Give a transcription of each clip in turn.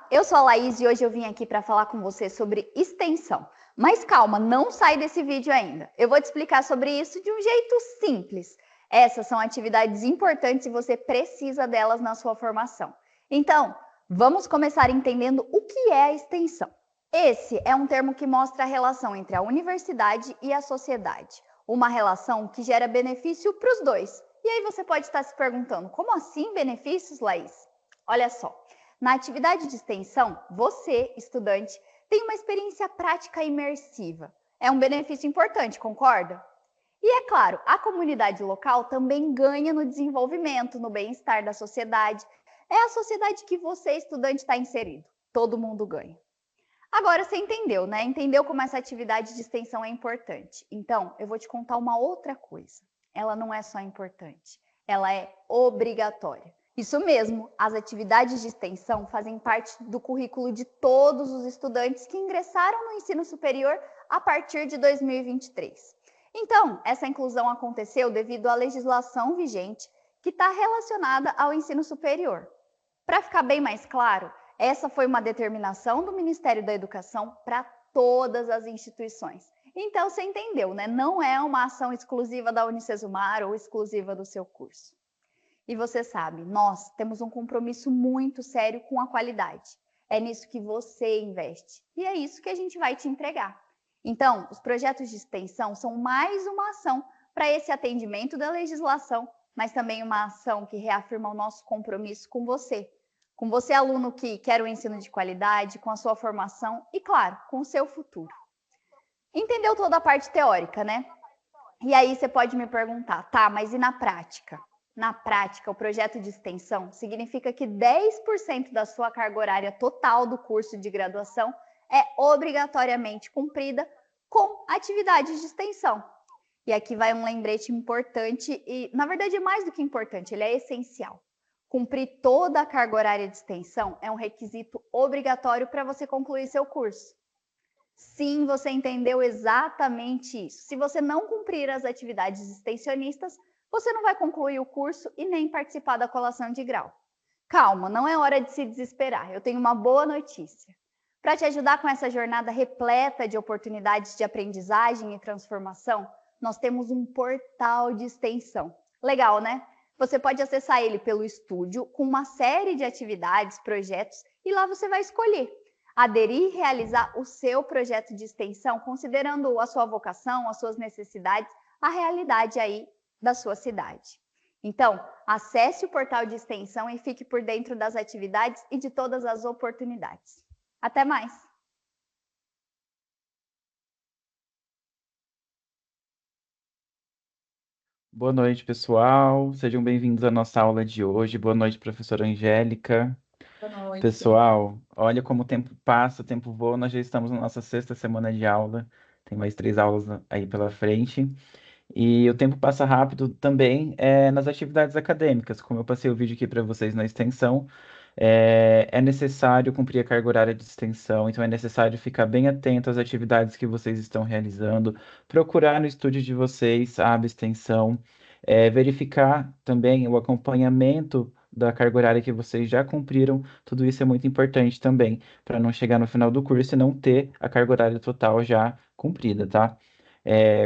Olá, eu sou a Laís e hoje eu vim aqui para falar com você sobre extensão. Mas calma, não sai desse vídeo ainda. Eu vou te explicar sobre isso de um jeito simples. Essas são atividades importantes e você precisa delas na sua formação. Então, vamos começar entendendo o que é a extensão. Esse é um termo que mostra a relação entre a universidade e a sociedade. Uma relação que gera benefício para os dois. E aí você pode estar se perguntando, como assim benefícios, Laís? Olha só. Na atividade de extensão, você, estudante, tem uma experiência prática imersiva. É um benefício importante, concorda? E é claro, a comunidade local também ganha no desenvolvimento, no bem-estar da sociedade. É a sociedade que você, estudante, está inserido. Todo mundo ganha. Agora você entendeu, né? Entendeu como essa atividade de extensão é importante. Então, eu vou te contar uma outra coisa. Ela não é só importante, ela é obrigatória. Isso mesmo, as atividades de extensão fazem parte do currículo de todos os estudantes que ingressaram no ensino superior a partir de 2023. Então, essa inclusão aconteceu devido à legislação vigente que está relacionada ao ensino superior. Para ficar bem mais claro, essa foi uma determinação do Ministério da Educação para todas as instituições. Então, você entendeu, né? Não é uma ação exclusiva da Unicesumar ou exclusiva do seu curso. E você sabe, nós temos um compromisso muito sério com a qualidade. É nisso que você investe. E é isso que a gente vai te entregar. Então, os projetos de extensão são mais uma ação para esse atendimento da legislação, mas também uma ação que reafirma o nosso compromisso com você. Com você, aluno que quer um ensino de qualidade, com a sua formação e, claro, com o seu futuro. Entendeu toda a parte teórica, né? E aí você pode me perguntar, tá, mas e na prática? Na prática, o projeto de extensão significa que 10% da sua carga horária total do curso de graduação é obrigatoriamente cumprida com atividades de extensão. E aqui vai um lembrete importante e, na verdade, é mais do que importante, ele é essencial. Cumprir toda a carga horária de extensão é um requisito obrigatório para você concluir seu curso. Sim, você entendeu exatamente isso. Se você não cumprir as atividades extensionistas, você não vai concluir o curso e nem participar da colação de grau. Calma, não é hora de se desesperar. Eu tenho uma boa notícia. Para te ajudar com essa jornada repleta de oportunidades de aprendizagem e transformação, nós temos um portal de extensão. Legal, né? Você pode acessar ele pelo estúdio com uma série de atividades, projetos, e lá você vai escolher aderir e realizar o seu projeto de extensão, considerando a sua vocação, as suas necessidades, a realidade aí da sua cidade. Então, acesse o portal de extensão e fique por dentro das atividades e de todas as oportunidades. Até mais! Boa noite, pessoal. Sejam bem-vindos à nossa aula de hoje. Boa noite, professora Angélica. Boa noite. Pessoal, olha como o tempo passa, o tempo voa. Nós já estamos na nossa sexta semana de aula. Tem mais 3 aulas aí pela frente. E o tempo passa rápido também nas atividades acadêmicas. Como eu passei o vídeo aqui para vocês na extensão, é necessário cumprir a carga horária de extensão, então é necessário ficar bem atento às atividades que vocês estão realizando, procurar no estúdio de vocês a aba extensão, verificar também o acompanhamento da carga horária que vocês já cumpriram. Tudo isso é muito importante também, para não chegar no final do curso e não ter a carga horária total já cumprida, tá?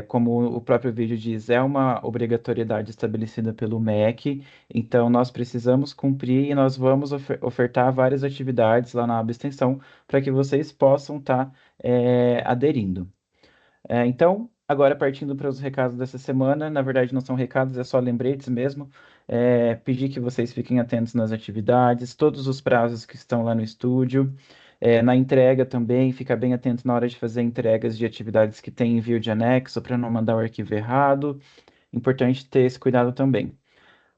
Como o próprio vídeo diz, é uma obrigatoriedade estabelecida pelo MEC, então nós precisamos cumprir e nós vamos ofertar várias atividades lá na aba extensão para que vocês possam estar aderindo. Então, agora partindo para os recados dessa semana, na verdade não são recados, é só lembretes mesmo. Pedir que vocês fiquem atentos nas atividades, todos os prazos que estão lá no estúdio. Na entrega também, fica bem atento na hora de fazer entregas de atividades que têm envio de anexo para não mandar o arquivo errado. Importante ter esse cuidado também.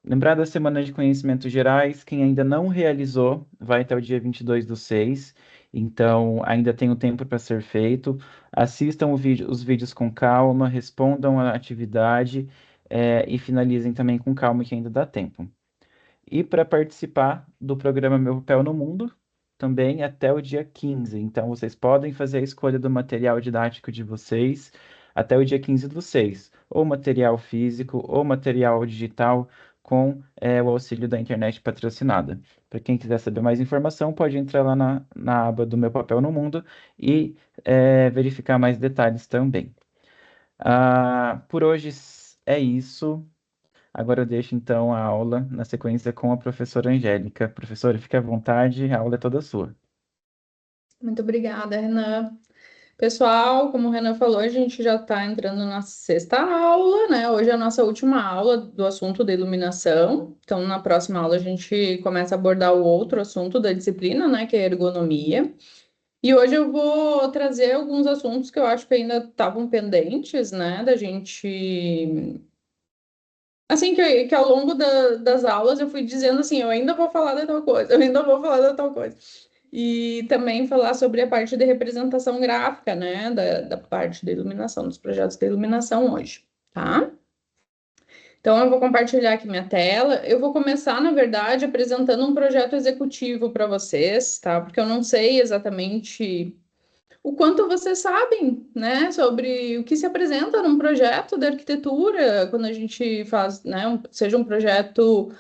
Lembrar da Semana de Conhecimentos Gerais, quem ainda não realizou, vai até o dia 22/6, então ainda tem o tempo para ser feito. Assistam os vídeos com calma, respondam a atividade, e finalizem também com calma, que ainda dá tempo. E para participar do programa Meu Papel no Mundo, também até o dia 15. Então, vocês podem fazer a escolha do material didático de vocês até o dia 15/6, ou material físico, ou material digital, com o auxílio da internet patrocinada. Para quem quiser saber mais informação, pode entrar lá na aba do Meu Papel no Mundo e verificar mais detalhes também. Por hoje é isso. Agora eu deixo então a aula na sequência com a professora Angélica. Professora, fique à vontade, a aula é toda sua. Muito obrigada, Renan. Pessoal, como o Renan falou, a gente já está entrando na sexta aula, né? Hoje é a nossa última aula do assunto da iluminação. Então, na próxima aula, a gente começa a abordar o outro assunto da disciplina, né? Que é a ergonomia. E hoje eu vou trazer alguns assuntos que eu acho que ainda estavam pendentes, né? Da gente. Assim, que ao longo das aulas eu fui dizendo assim: eu ainda vou falar da tal coisa, eu ainda vou falar da tal coisa. E também falar sobre a parte de representação gráfica, né? Da parte da iluminação, dos projetos de iluminação hoje, tá? Então, eu vou compartilhar aqui minha tela. Eu vou começar, na verdade, apresentando um projeto executivo para vocês, tá? Porque eu não sei exatamente o quanto vocês sabem, né? Sobre o que se apresenta num projeto de arquitetura, quando a gente faz, né? Seja um projeto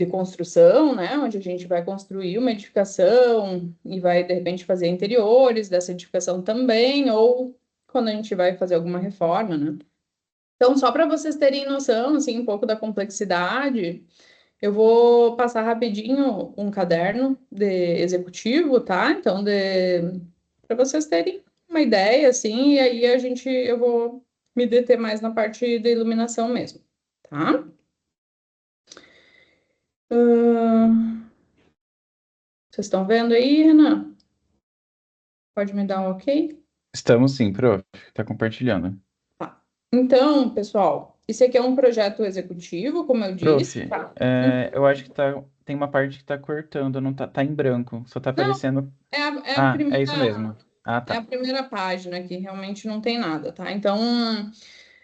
de construção, né, onde a gente vai construir uma edificação e vai, de repente, fazer interiores dessa edificação também, ou quando a gente vai fazer alguma reforma, né. Então, só para vocês terem noção, assim, um pouco da complexidade, eu vou passar rapidinho um caderno de executivo, tá? Então, para vocês terem uma ideia, assim, e aí eu vou me deter mais na parte da iluminação mesmo, tá? Vocês estão vendo aí, Renan? Pode me dar um ok? Estamos sim, prof. Está compartilhando. Tá. Então, pessoal, esse aqui é um projeto executivo, como eu Prof, disse, tá? eu acho que tem uma parte que está cortando, não tá em branco, só está Não, aparecendo. é a Ah, é isso primeira, mesmo. Ah, é a tá. primeira página que realmente não tem nada, tá? Então,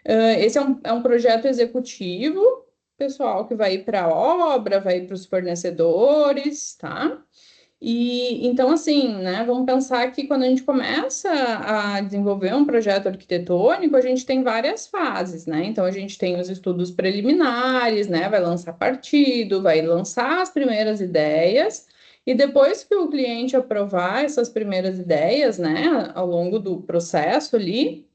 esse é um projeto executivo, pessoal, que vai ir para a obra, vai ir para os fornecedores, tá? E então, assim, né, vamos pensar que quando a gente começa a desenvolver um projeto arquitetônico, a gente tem várias fases, né? Então, a gente tem os estudos preliminares, né? Vai lançar partido, vai lançar as primeiras ideias, e depois que o cliente aprovar essas primeiras ideias, né, ao longo do processo ali,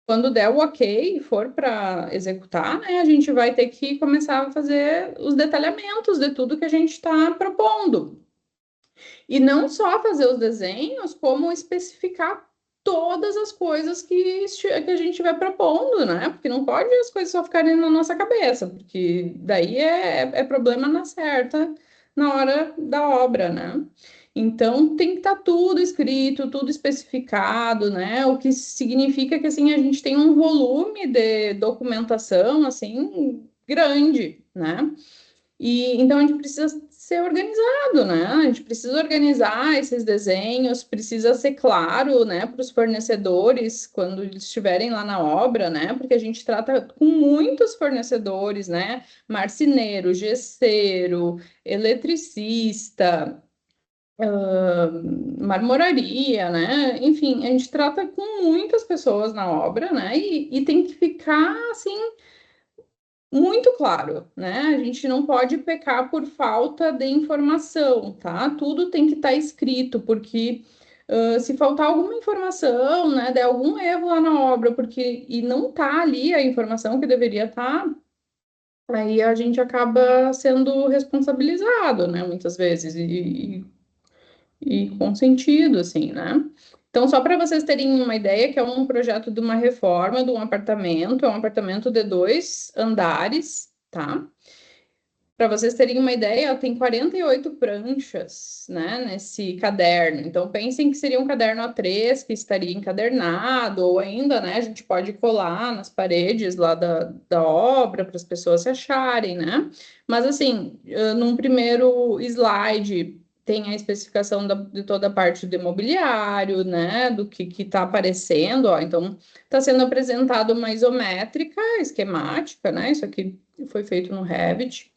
quando der o ok e for para executar, né, a gente vai ter que começar a fazer os detalhamentos de tudo que a gente está propondo. E não só fazer os desenhos, como especificar todas as coisas que a gente vai propondo, né? Porque não pode as coisas só ficarem na nossa cabeça, porque daí é problema na certa na hora da obra, né? Então tem que estar tudo escrito, tudo especificado, né? O que significa que assim a gente tem um volume de documentação assim grande, né? E então a gente precisa ser organizado, né? A gente precisa organizar esses desenhos, precisa ser claro, né, para os fornecedores quando eles estiverem lá na obra, né? Porque a gente trata com muitos fornecedores, né? Marceneiro, gesseiro, eletricista, marmoraria, né? Enfim, a gente trata com muitas pessoas na obra, né? E tem que ficar assim muito claro, né? A gente não pode pecar por falta de informação, tá? Tudo tem que estar escrito, porque se faltar alguma informação, né, der algum erro lá na obra, porque e não tá ali a informação que deveria estar, aí a gente acaba sendo responsabilizado, né? Muitas vezes, e com sentido, assim, né? Então, só para vocês terem uma ideia, que é um projeto de uma reforma de um apartamento, é um apartamento de 2 andares, tá? Para vocês terem uma ideia, ó, tem 48 pranchas, né, nesse caderno. Então, pensem que seria um caderno A3 que estaria encadernado, ou ainda, né, a gente pode colar nas paredes lá da obra para as pessoas se acharem, né? Mas, assim, num primeiro slide tem a especificação de toda a parte do imobiliário, né, do que está aparecendo, ó. Então, está sendo apresentado uma isométrica, esquemática, né? Isso aqui foi feito no Revit,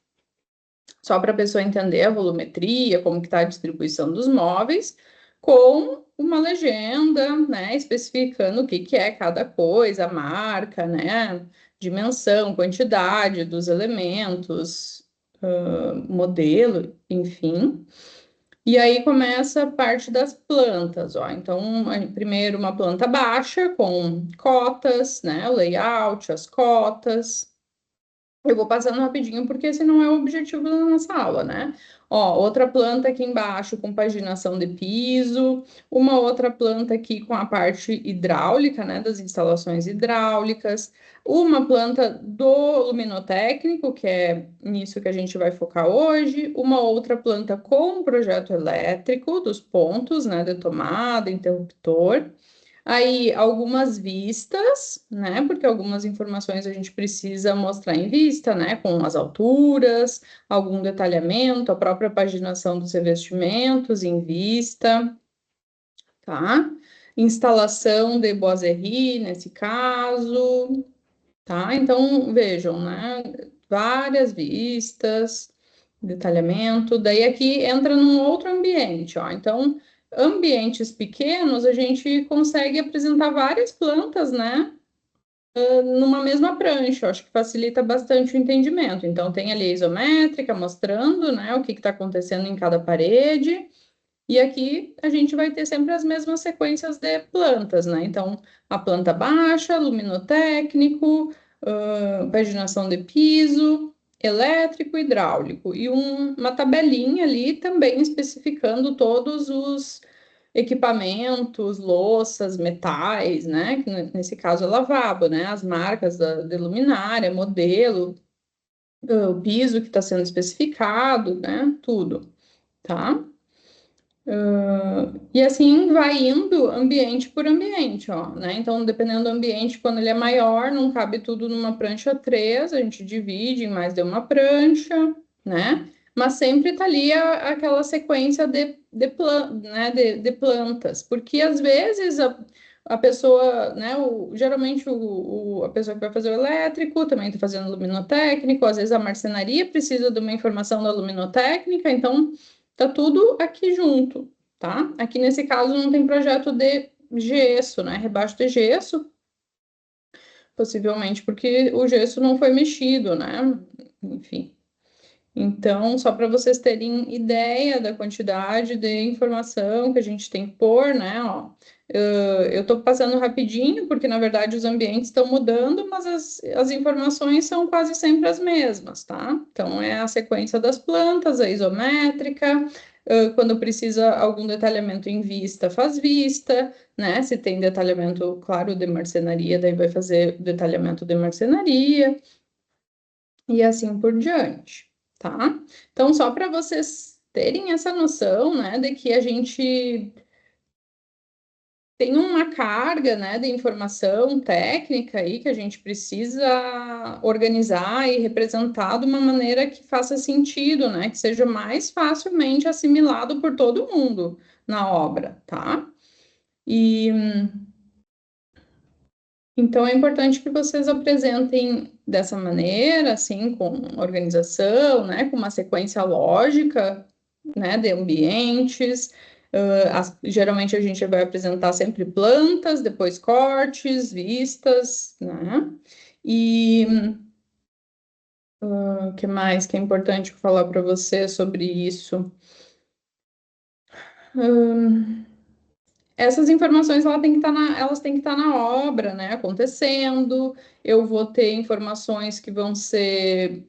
só para a pessoa entender a volumetria, como que está a distribuição dos móveis, com uma legenda, né, especificando o que é cada coisa, a marca, né, dimensão, quantidade dos elementos, modelo, enfim. E aí começa a parte das plantas, ó. Então, primeiro uma planta baixa com cotas, né? O layout, as cotas. Eu vou passando rapidinho porque esse não é o objetivo da nossa aula, né? Ó, outra planta aqui embaixo com paginação de piso, uma outra planta aqui com a parte hidráulica, né, das instalações hidráulicas, uma planta do luminotécnico, que é nisso que a gente vai focar hoje, uma outra planta com projeto elétrico dos pontos, né, de tomada, interruptor. Aí, algumas vistas, né? Porque algumas informações a gente precisa mostrar em vista, né? Com as alturas, algum detalhamento, a própria paginação dos revestimentos em vista, tá? Instalação de boiserie, nesse caso, tá? Então, vejam, né? Várias vistas, detalhamento. Daí aqui entra num outro ambiente, ó. Então, ambientes pequenos, a gente consegue apresentar várias plantas, né? Numa mesma prancha, eu acho que facilita bastante o entendimento. Então, tem ali a isométrica mostrando, né, o que está acontecendo em cada parede. E aqui a gente vai ter sempre as mesmas sequências de plantas, né? Então, a planta baixa, luminotécnico, paginação de piso, elétrico, hidráulico. E uma tabelinha ali também especificando todos os equipamentos, louças, metais, né? Que nesse caso é lavabo, né? As marcas de luminária, modelo, o piso que está sendo especificado, né? Tudo, tá? E assim vai indo ambiente por ambiente, ó, né? Então, dependendo do ambiente, quando ele é maior, não cabe tudo numa prancha 3, a gente divide em mais de uma prancha, né? Mas sempre tá ali aquela sequência né, de plantas, porque às vezes a pessoa, né, geralmente a pessoa que vai fazer o elétrico também está fazendo luminotécnico, às vezes a marcenaria precisa de uma informação da luminotécnica, então tá tudo aqui junto, tá? Aqui nesse caso não tem projeto de gesso, né? Rebaixo de gesso, possivelmente porque o gesso não foi mexido, né? Enfim. Então, só para vocês terem ideia da quantidade de informação que a gente tem que pôr, né? Ó, eu estou passando rapidinho, porque na verdade os ambientes estão mudando, mas as informações são quase sempre as mesmas, tá? Então, é a sequência das plantas, a isométrica, quando precisa algum detalhamento em vista, faz vista, né? Se tem detalhamento, claro, de marcenaria, daí vai fazer detalhamento de marcenaria, e assim por diante, tá? Então, só para vocês terem essa noção, né, de que a gente tem uma carga, né, de informação técnica aí que a gente precisa organizar e representar de uma maneira que faça sentido, né, que seja mais facilmente assimilado por todo mundo na obra, tá? E então é importante que vocês apresentem dessa maneira, assim, com organização, né, com uma sequência lógica, né, de ambientes. Geralmente a gente vai apresentar sempre plantas, depois cortes, vistas, né? E o que mais que é importante falar para você sobre isso? Essas informações elas têm que estar na obra, né, acontecendo. Eu vou ter informações que vão ser.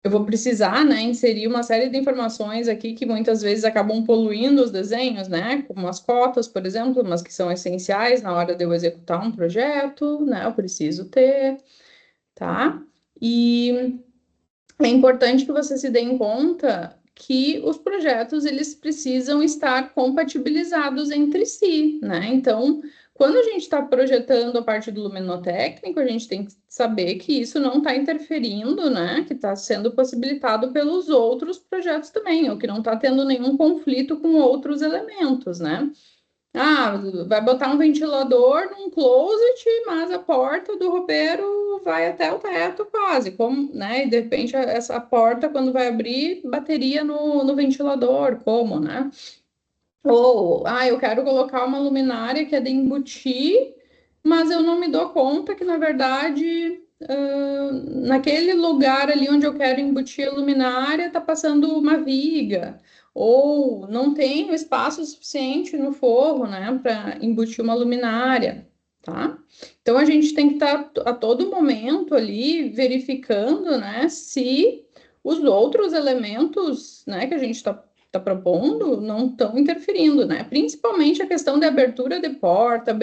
Eu vou precisar, né, inserir uma série de informações aqui que muitas vezes acabam poluindo os desenhos, né, como as cotas, por exemplo, mas que são essenciais na hora de eu executar um projeto, né, eu preciso ter, tá? E é importante que você se dê conta que os projetos eles precisam estar compatibilizados entre si, né? Então, quando a gente está projetando a parte do luminotécnico, a gente tem que saber que isso não está interferindo, né? Que está sendo possibilitado pelos outros projetos também, ou que não está tendo nenhum conflito com outros elementos, né? Ah, vai botar um ventilador num closet, mas a porta do roupeiro vai até o teto quase, como, né? E de repente essa porta, quando vai abrir, bateria no ventilador, como, né? Ou, eu quero colocar uma luminária que é de embutir mas eu não me dou conta que, na verdade, naquele lugar ali onde eu quero embutir a luminária, está passando uma viga, ou não tenho espaço suficiente no forro, né, para embutir uma luminária, tá? Então, a gente tem que estar a todo momento ali verificando, né, se os outros elementos, né, que a gente está propondo não estão interferindo, né? Principalmente a questão de abertura de porta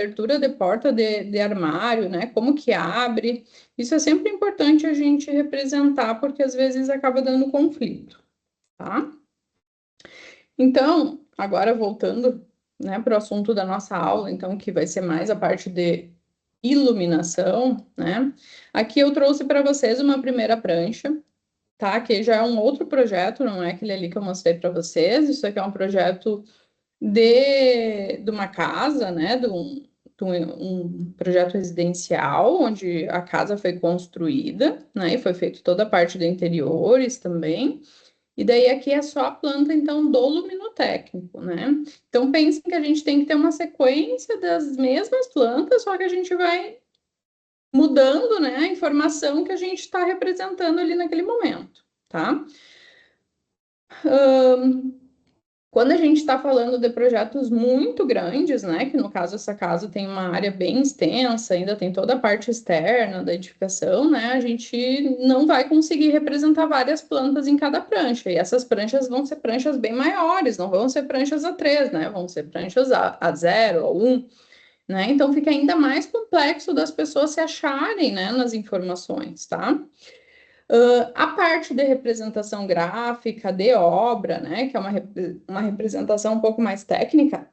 de armário, né? Como que abre. Isso é sempre importante a gente representar, porque às vezes acaba dando conflito, tá? Então, agora voltando, né, para o assunto da nossa aula, então, que vai ser mais a parte de iluminação, né? Aqui eu trouxe para vocês uma primeira prancha, tá? Que já é um outro projeto, não é aquele ali que eu mostrei para vocês. Isso aqui é um projeto de uma casa, né? Um projeto residencial, onde a casa foi construída, né? E foi feito toda a parte de interiores também. E daí aqui é só a planta, então, do luminotécnico, né? Então, pensem que a gente tem que ter uma sequência das mesmas plantas, só que a gente vai mudando, né, a informação que a gente está representando ali naquele momento, tá? Quando a gente está falando de projetos muito grandes, né, que no caso essa casa tem uma área bem extensa, ainda tem toda a parte externa da edificação, né, a gente não vai conseguir representar várias plantas em cada prancha, e essas pranchas vão ser pranchas bem maiores, não vão ser pranchas A3, né, vão ser pranchas A0, A1, né, então fica ainda mais complexo das pessoas se acharem, né, nas informações, tá? A parte de representação gráfica, de obra, né, que é uma representação um pouco mais técnica,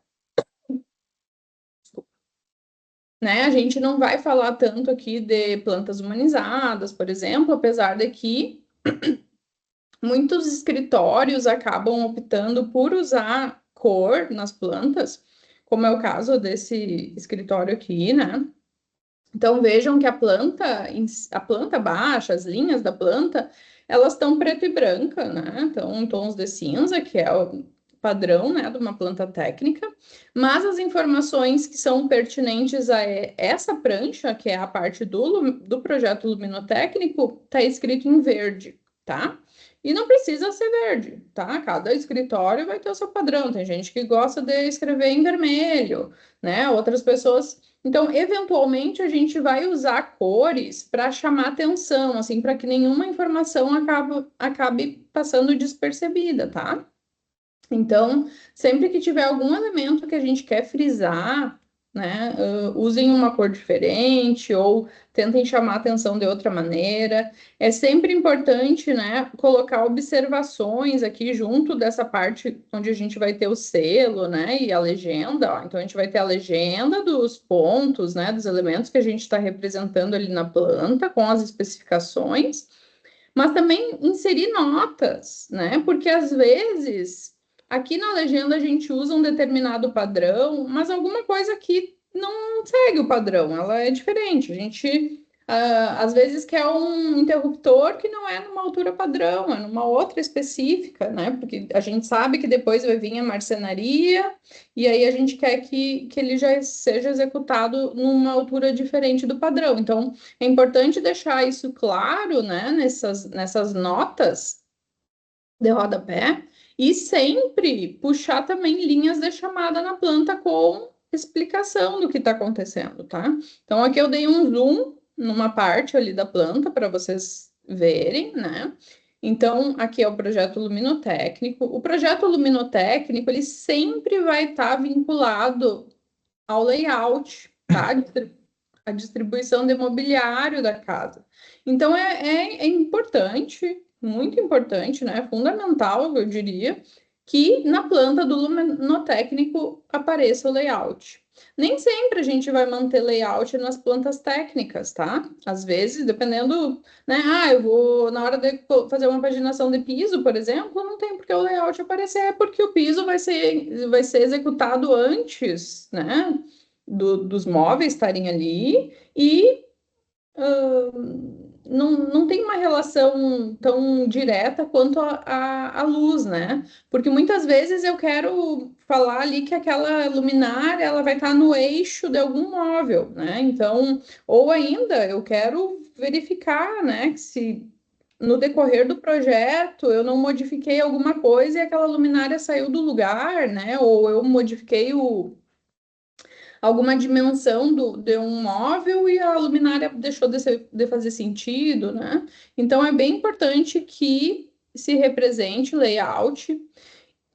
né, a gente não vai falar tanto aqui de plantas humanizadas, por exemplo, apesar de que muitos escritórios acabam optando por usar cor nas plantas, como é o caso desse escritório aqui, né? Então vejam que a planta baixa, as linhas da planta, elas estão preto e branca, né? Então, em tons de cinza, que é o padrão, né, de uma planta técnica, mas as informações que são pertinentes a essa prancha, que é a parte do projeto luminotécnico, está escrito em verde, tá? E não precisa ser verde, tá? Cada escritório vai ter o seu padrão. Tem gente que gosta de escrever em vermelho, né? Outras pessoas. Então, eventualmente, a gente vai usar cores para chamar atenção, assim, para que nenhuma informação acabe passando despercebida, tá? Então, sempre que tiver algum elemento que a gente quer frisar, né, usem uma cor diferente ou tentem chamar atenção de outra maneira. É sempre importante, né, colocar observações aqui junto dessa parte onde a gente vai ter o selo, né, e a legenda. Ó. Então, a gente vai ter a legenda dos pontos, né, dos elementos que a gente está representando ali na planta com as especificações, mas também inserir notas, né, porque às vezes aqui na legenda a gente usa um determinado padrão, mas alguma coisa aqui não segue o padrão, ela é diferente. A gente às vezes quer um interruptor que não é numa altura padrão, é numa outra específica, né? Porque a gente sabe que depois vai vir a marcenaria, e aí a gente quer que ele já seja executado numa altura diferente do padrão. Então, é importante deixar isso claro, né? Nessas notas de rodapé, e sempre puxar também linhas de chamada na planta com explicação do que está acontecendo, tá? Então, aqui eu dei um zoom numa parte ali da planta para vocês verem, né? Então, aqui é o projeto luminotécnico. O projeto luminotécnico, ele sempre vai estar vinculado ao layout, tá? A distribuição de mobiliário da casa. Então, é importante, muito importante, né? Fundamental, eu diria, que na planta do luminotécnico apareça o layout. Nem sempre a gente vai manter layout nas plantas técnicas, tá? Às vezes, dependendo, né? Eu vou, na hora de fazer uma paginação de piso, por exemplo, não tem porque o layout aparecer, porque o piso vai ser executado antes, né? Dos móveis estarem ali, e não tem uma relação tão direta quanto a luz, né? Porque muitas vezes eu quero falar ali que aquela luminária ela vai estar no eixo de algum móvel, né? Então, ou ainda eu quero verificar, né, que se no decorrer do projeto eu não modifiquei alguma coisa e aquela luminária saiu do lugar, né? Ou eu modifiquei alguma dimensão de um móvel e a luminária deixou de fazer sentido, né? Então é bem importante que se represente layout,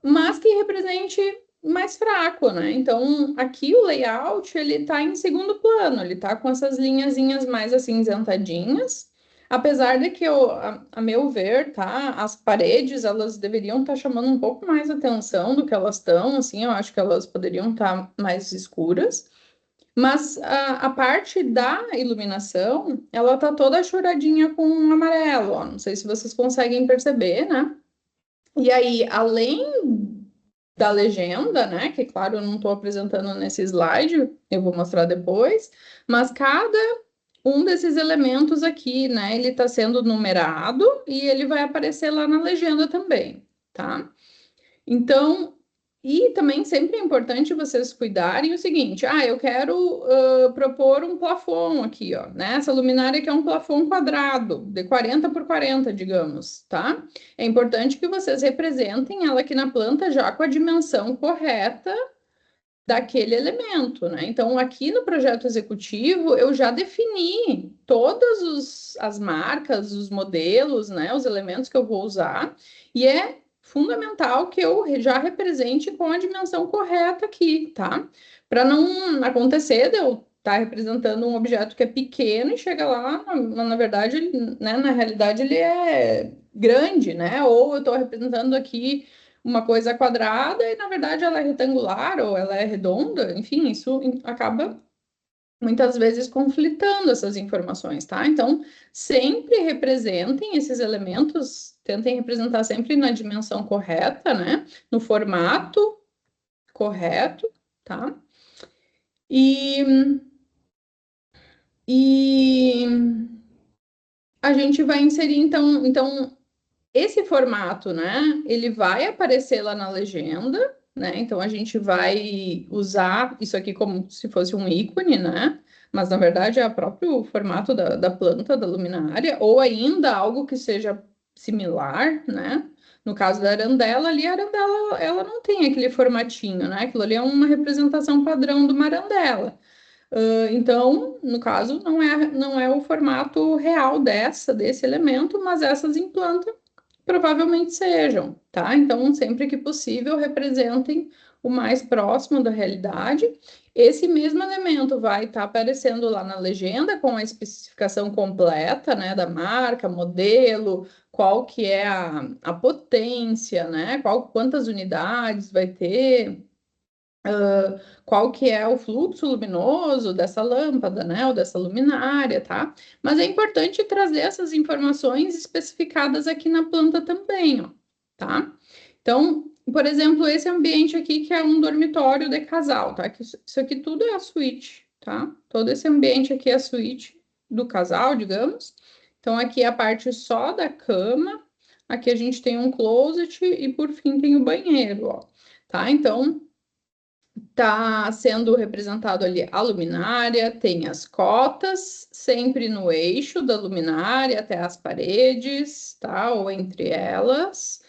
mas que represente mais fraco, né? Então aqui o layout ele está em segundo plano, ele está com essas linhazinhas mais acinzentadinhas. Apesar de que, a meu ver, tá, as paredes, elas deveriam estar chamando um pouco mais atenção do que elas estão, assim, eu acho que elas poderiam estar mais escuras. Mas a parte da iluminação, ela tá toda choradinha com amarelo, ó. Não sei se vocês conseguem perceber, né? E aí, além da legenda, né? Que claro, eu não estou apresentando nesse slide, eu vou mostrar depois, mas cada um desses elementos aqui, né? Ele está sendo numerado e ele vai aparecer lá na legenda também, tá? Então, e também sempre é importante vocês cuidarem o seguinte: eu quero propor um plafond aqui, ó, né? Essa luminária que é um plafond quadrado, de 40 por 40, digamos, tá? É importante que vocês representem ela aqui na planta já com a dimensão correta daquele elemento, né? Então, aqui no projeto executivo, eu já defini todas as marcas, os modelos, né? Os elementos que eu vou usar, e é fundamental que eu já represente com a dimensão correta aqui, tá? Para não acontecer de eu estar representando um objeto que é pequeno e chega lá, na verdade, né, na realidade, ele é grande, né? Ou eu estou representando aqui uma coisa quadrada e, na verdade, ela é retangular ou ela é redonda, enfim, isso acaba muitas vezes conflitando essas informações, tá? Então, sempre representem esses elementos, tentem representar sempre na dimensão correta, né? No formato correto, tá? E a gente vai inserir, então esse formato, né? Ele vai aparecer lá na legenda, né? Então a gente vai usar isso aqui como se fosse um ícone, né? Mas na verdade é o próprio formato da planta, da luminária, ou ainda algo que seja similar, né? No caso da arandela, ali a arandela ela não tem aquele formatinho, né? Aquilo ali é uma representação padrão de uma arandela. Então, no caso, não é o formato real desse elemento, mas essas em planta provavelmente sejam, tá? Então, sempre que possível, representem o mais próximo da realidade. Esse mesmo elemento vai estar aparecendo lá na legenda com a especificação completa, né, da marca, modelo, qual que é a potência, né, quantas unidades vai ter, qual que é o fluxo luminoso dessa lâmpada, né, ou dessa luminária, tá? Mas é importante trazer essas informações especificadas aqui na planta também, ó, tá? Então, por exemplo, esse ambiente aqui que é um dormitório de casal, tá? Que isso aqui tudo é a suíte, tá? Todo esse ambiente aqui é a suíte do casal, digamos. Então, aqui é a parte só da cama, aqui a gente tem um closet e, por fim, tem o banheiro, ó, tá? Então, está sendo representado ali a luminária, tem as cotas, sempre no eixo da luminária até as paredes, tá? Ou entre elas.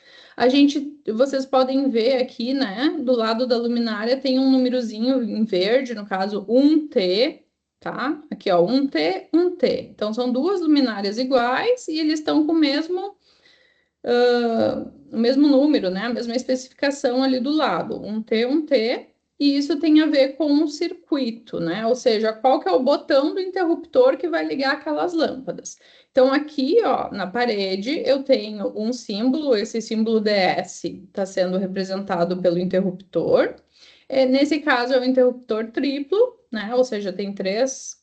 Vocês podem ver aqui, né? Do lado da luminária tem um númerozinho em verde, no caso 1T, tá? Aqui, ó, 1T, 1T. Então, são duas luminárias iguais e eles estão com o mesmo número, né? A mesma especificação ali do lado, 1T, 1T. E isso tem a ver com o circuito, né? Ou seja, qual que é o botão do interruptor que vai ligar aquelas lâmpadas. Então, aqui, ó, na parede, eu tenho um símbolo, esse símbolo DS está sendo representado pelo interruptor. Nesse caso, é o interruptor triplo, né? Ou seja, tem três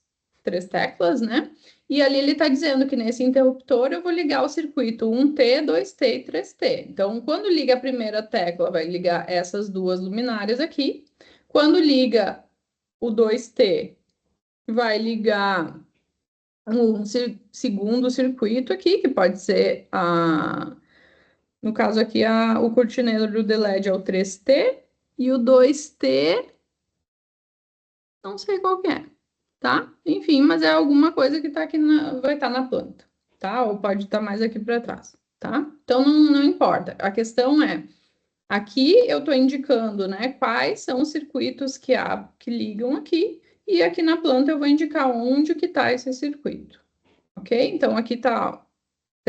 teclas, né? E ali ele está dizendo que nesse interruptor eu vou ligar o circuito 1T, 2T e 3T. Então, quando liga a primeira tecla, vai ligar essas duas luminárias aqui. Quando liga o 2T, vai ligar um segundo circuito aqui, que pode ser no caso aqui, o cortineiro de LED é o 3T, e o 2T, não sei qual que é, tá? Enfim, mas é alguma coisa que tá aqui vai estar na planta, tá? Ou pode estar mais aqui para trás, tá? Então, não importa. A questão é, aqui eu estou indicando, né, quais são os circuitos que ligam aqui, e aqui na planta eu vou indicar onde que está esse circuito, ok? Então, aqui está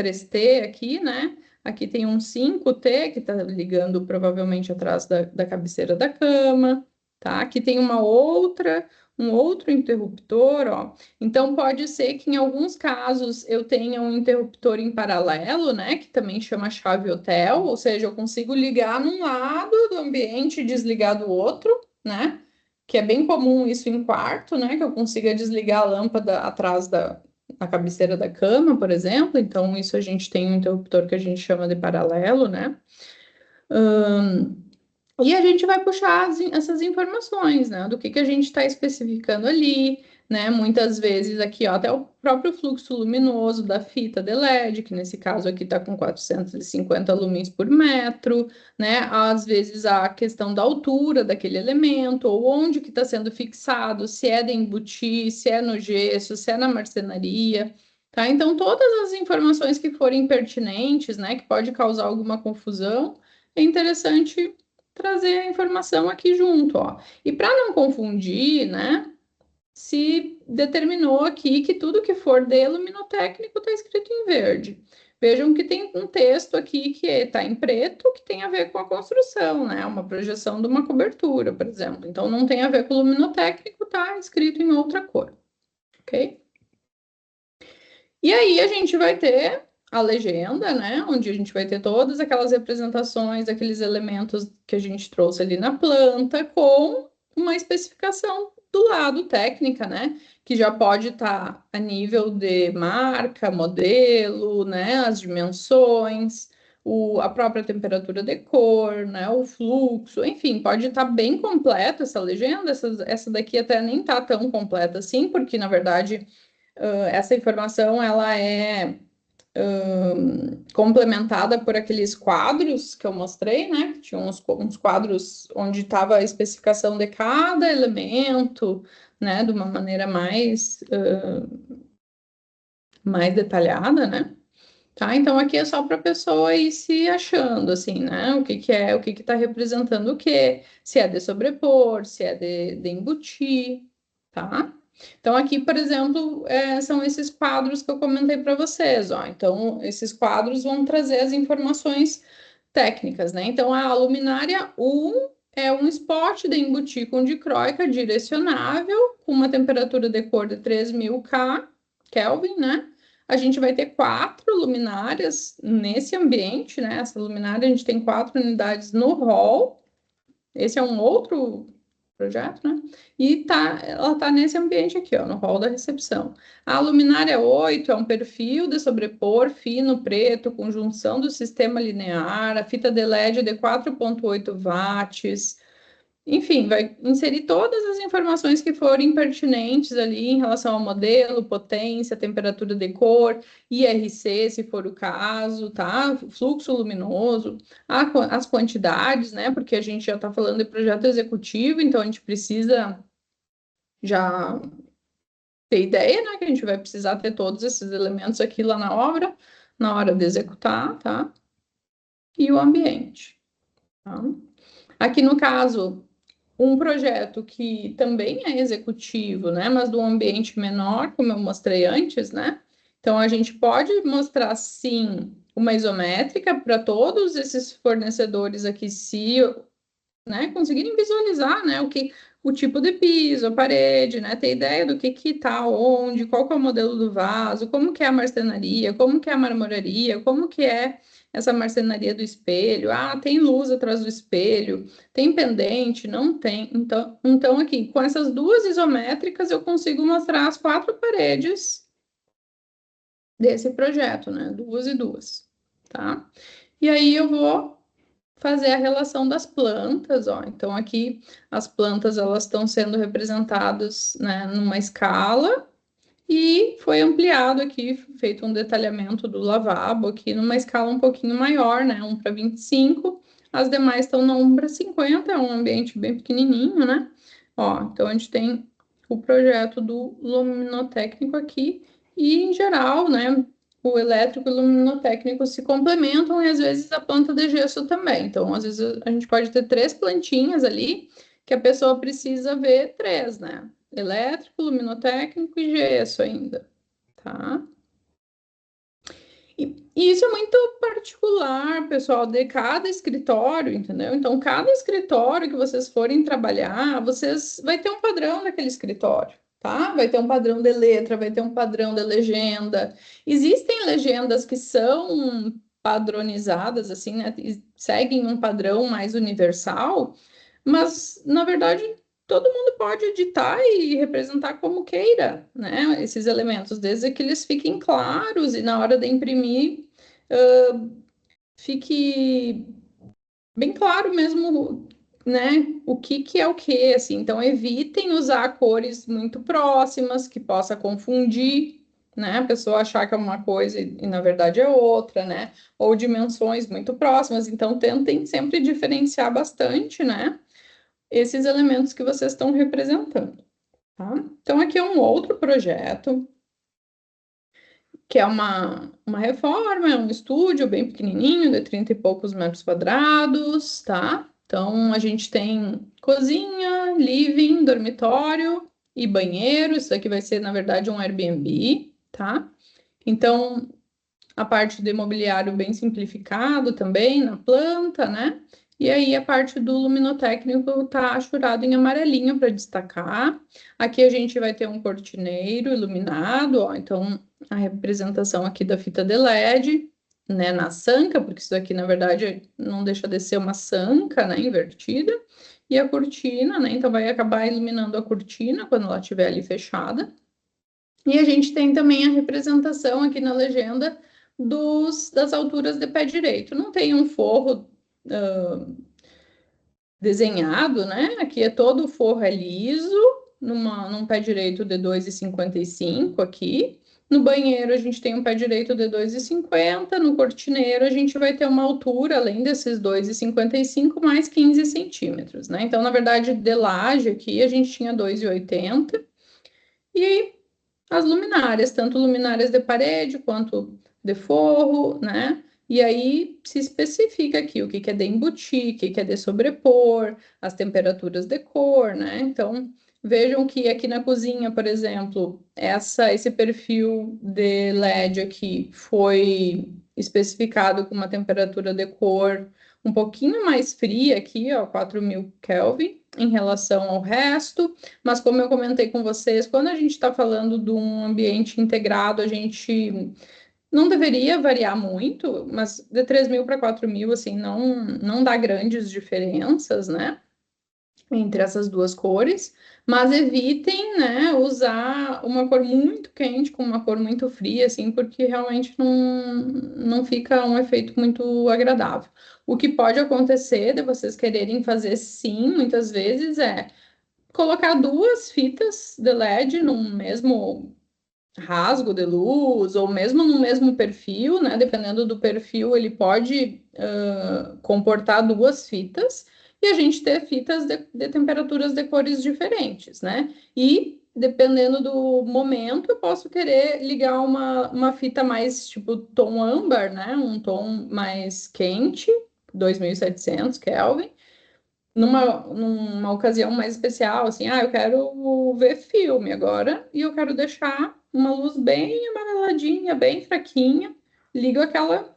3T aqui, né? Aqui tem um 5T que está ligando provavelmente atrás da cabeceira da cama, tá? Aqui tem um outro interruptor, ó. Então, pode ser que em alguns casos eu tenha um interruptor em paralelo, né? Que também chama chave hotel, ou seja, eu consigo ligar num lado do ambiente e desligar do outro, né? Que é bem comum isso em quarto, né? Que eu consiga desligar a lâmpada atrás na cabeceira da cama, por exemplo. Então, isso a gente tem um interruptor que a gente chama de paralelo, né? E a gente vai puxar essas informações, né? Do que a gente está especificando ali, né? Muitas vezes aqui, ó, até o próprio fluxo luminoso da fita de LED, que nesse caso aqui está com 450 lumens por metro, né? Às vezes a questão da altura daquele elemento, ou onde que está sendo fixado, se é de embutir, se é no gesso, se é na marcenaria, tá? Então, todas as informações que forem pertinentes, né? Que pode causar alguma confusão, é interessante trazer a informação aqui junto, ó. E para não confundir, né, se determinou aqui que tudo que for de luminotécnico está escrito em verde. Vejam que tem um texto aqui que está em preto, que tem a ver com a construção, né, uma projeção de uma cobertura, por exemplo. Então, não tem a ver com o luminotécnico, está escrito em outra cor, ok? E aí, a gente vai ter a legenda, né? Onde a gente vai ter todas aquelas representações, aqueles elementos que a gente trouxe ali na planta, com uma especificação do lado técnica, né? Que já pode estar a nível de marca, modelo, né? As dimensões, a própria temperatura de cor, né? O fluxo, enfim, pode estar bem completa essa legenda. Essa daqui até nem está tão completa assim, porque na verdade essa informação ela é complementada por aqueles quadros que eu mostrei, né? Que tinha uns quadros onde estava a especificação de cada elemento, né? De uma maneira mais detalhada, né? Tá? Então aqui é só para a pessoa ir se achando, assim, né? O que é, o que está representando o quê? Se é de sobrepor, se é de embutir, tá? Então, aqui, por exemplo, são esses quadros que eu comentei para vocês, ó. Então, esses quadros vão trazer as informações técnicas, né? Então, a luminária 1 é um spot de embutir com dicróica direcionável, com uma temperatura de cor de 3000 Kelvin, né? A gente vai ter 4 luminárias nesse ambiente, né? Essa luminária, a gente tem 4 unidades no hall. Esse é um outro projeto, né? E ela tá nesse ambiente aqui, ó, no hall da recepção. A luminária 8 é um perfil de sobrepor fino preto com junção do sistema linear, a fita de LED é de 4,8 watts. Enfim, vai inserir todas as informações que forem pertinentes ali em relação ao modelo, potência, temperatura de cor, IRC, se for o caso, tá? Fluxo luminoso, as quantidades, né? Porque a gente já está falando de projeto executivo, então a gente precisa já ter ideia, né? Que a gente vai precisar ter todos esses elementos aqui lá na obra, na hora de executar, tá? E o ambiente, tá? Aqui no caso, um projeto que também é executivo, né, mas de um ambiente menor, como eu mostrei antes, né? Então, a gente pode mostrar, sim, uma isométrica para todos esses fornecedores aqui, se, né, conseguirem visualizar, né, o tipo de piso, a parede, né, ter ideia do que está onde, qual que é o modelo do vaso, como que é a marcenaria, como que é a marmoraria, como que é essa marcenaria do espelho, tem luz atrás do espelho, tem pendente, não tem. Então aqui, com essas duas isométricas, eu consigo mostrar as 4 paredes desse projeto, né, 2 e 2, tá? E aí eu vou fazer a relação das plantas, ó. Então, aqui as plantas elas estão sendo representadas, né, numa escala, E foi ampliado aqui, feito um detalhamento do lavabo aqui numa escala um pouquinho maior, né? 1:25. As demais estão na 1:50, é um ambiente bem pequenininho, né? Ó, então a gente tem o projeto do luminotécnico aqui e, em geral, né? O elétrico e o luminotécnico se complementam e, às vezes, a planta de gesso também. Então, às vezes, a gente pode ter 3 plantinhas ali que a pessoa precisa ver 3, né? Elétrico, luminotécnico e gesso ainda, tá? E isso é muito particular, pessoal, de cada escritório, entendeu? Então, cada escritório que vocês forem trabalhar, vocês vai ter um padrão daquele escritório, tá? Vai ter um padrão de letra, vai ter um padrão de legenda. Existem legendas que são padronizadas, assim, né? E seguem um padrão mais universal, mas, na verdade, todo mundo pode editar e representar como queira, né? Esses elementos, desde que eles fiquem claros e na hora de imprimir, fique bem claro mesmo, né? O que é o que, assim. Então, evitem usar cores muito próximas, que possa confundir, né? A pessoa achar que é uma coisa e na verdade é outra, né? Ou dimensões muito próximas. Então, tentem sempre diferenciar bastante, né? Esses elementos que vocês estão representando, tá? Então, aqui é um outro projeto, que é uma reforma, é um estúdio bem pequenininho, de 30 e poucos metros quadrados, tá? Então, a gente tem cozinha, living, dormitório e banheiro. Isso aqui vai ser, na verdade, um Airbnb, tá? Então, a parte do imobiliário bem simplificado também na planta, né? E aí a parte do luminotécnico tá achurado em amarelinho para destacar. Aqui a gente vai ter um cortineiro iluminado, ó, então a representação aqui da fita de LED, né, na sanca, porque isso aqui na verdade não deixa de ser uma sanca, né, invertida. E a cortina, né, então vai acabar iluminando a cortina quando ela estiver ali fechada. E a gente tem também a representação aqui na legenda das alturas de pé direito. Não tem um forro desenhado, né? Aqui é todo o forro é liso, num pé direito de 2,55 aqui. No banheiro a gente tem um pé direito de 2,50, no cortineiro a gente vai ter uma altura, além desses 2,55, mais 15 centímetros, né? Então, na verdade, de laje aqui a gente tinha 2,80. E as luminárias, tanto luminárias de parede quanto de forro, né? E aí se especifica aqui o que é de embutir, o que é de sobrepor, as temperaturas de cor, né? Então, vejam que aqui na cozinha, por exemplo, esse perfil de LED aqui foi especificado com uma temperatura de cor um pouquinho mais fria aqui, ó, 4.000 Kelvin, em relação ao resto. Mas como eu comentei com vocês, quando a gente está falando de um ambiente integrado, a gente não deveria variar muito, mas de 3.000 para 4.000, assim, não dá grandes diferenças, né? Entre essas duas cores, mas evitem, né, usar uma cor muito quente com uma cor muito fria, assim, porque realmente não fica um efeito muito agradável. O que pode acontecer de vocês quererem fazer, sim, muitas vezes, é colocar 2 fitas de LED num mesmo rasgo de luz, ou mesmo no mesmo perfil, né? Dependendo do perfil, ele pode comportar 2 fitas, e a gente ter fitas de temperaturas de cores diferentes, né? E dependendo do momento, eu posso querer ligar uma fita mais tipo tom âmbar, né? Um tom mais quente, 2.700 Kelvin, numa ocasião mais especial, assim, eu quero ver filme agora e eu quero deixar uma luz bem amareladinha, bem fraquinha, ligo aquela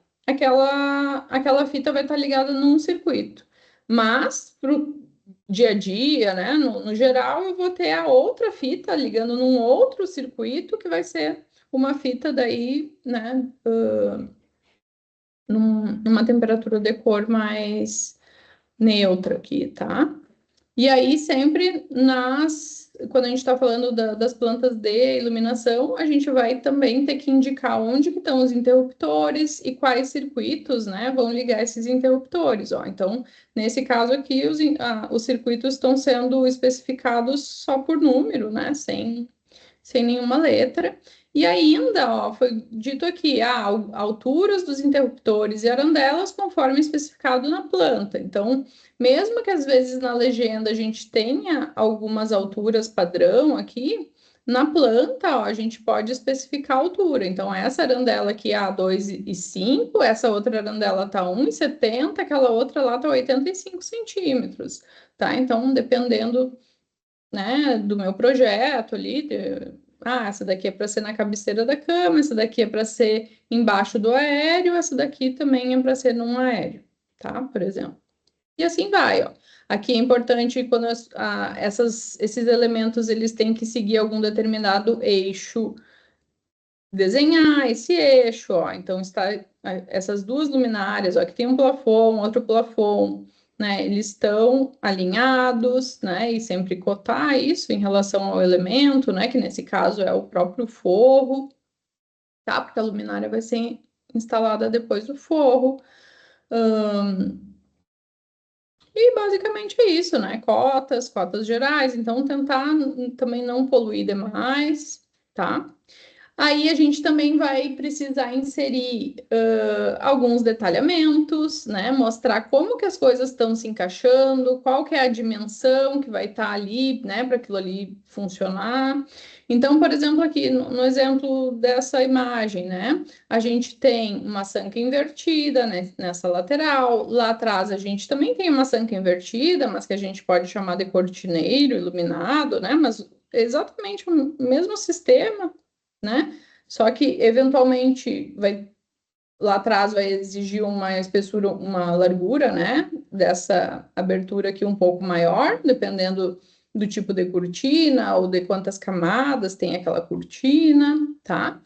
fita vai estar ligada num circuito. Mas pro dia a dia, né, no geral, eu vou ter a outra fita ligando num outro circuito que vai ser uma fita daí, né, numa temperatura de cor mais neutra aqui, tá? E aí, sempre quando a gente está falando das plantas de iluminação, a gente vai também ter que indicar onde que estão os interruptores e quais circuitos, né, vão ligar esses interruptores, ó. Então, nesse caso aqui, os circuitos estão sendo especificados só por número, né, sem nenhuma letra. E ainda, ó, foi dito aqui, alturas dos interruptores e arandelas conforme especificado na planta. Então, mesmo que às vezes na legenda a gente tenha algumas alturas padrão aqui, na planta, ó, a gente pode especificar a altura. Então, essa arandela aqui é 2,5, essa outra arandela tá 1,70, aquela outra lá tá 85 centímetros, tá? Então, dependendo, né, do meu projeto ali, essa daqui é para ser na cabeceira da cama, essa daqui é para ser embaixo do aéreo, essa daqui também é para ser num aéreo, tá? Por exemplo. E assim vai, ó. Aqui é importante quando esses elementos eles têm que seguir algum determinado eixo, desenhar esse eixo, ó. Então essas duas luminárias, ó, aqui tem um plafond, outro plafond, né? Eles estão alinhados, né? E sempre cotar isso em relação ao elemento, né? Que nesse caso é o próprio forro, tá? Porque a luminária vai ser instalada depois do forro. E basicamente é isso, né? Cotas gerais, então tentar também não poluir demais, tá? Aí a gente também vai precisar inserir alguns detalhamentos, né? Mostrar como que as coisas estão se encaixando, qual que é a dimensão que vai estar ali, né? Para aquilo ali funcionar. Então, por exemplo, aqui no exemplo dessa imagem, né? A gente tem uma sanca invertida, né, nessa lateral. Lá atrás a gente também tem uma sanca invertida, mas que a gente pode chamar de cortineiro iluminado, né? Mas exatamente o mesmo sistema, né? Só que eventualmente lá atrás vai exigir uma espessura, uma largura, né? Dessa abertura aqui um pouco maior, dependendo do tipo de cortina ou de quantas camadas tem aquela cortina, tá?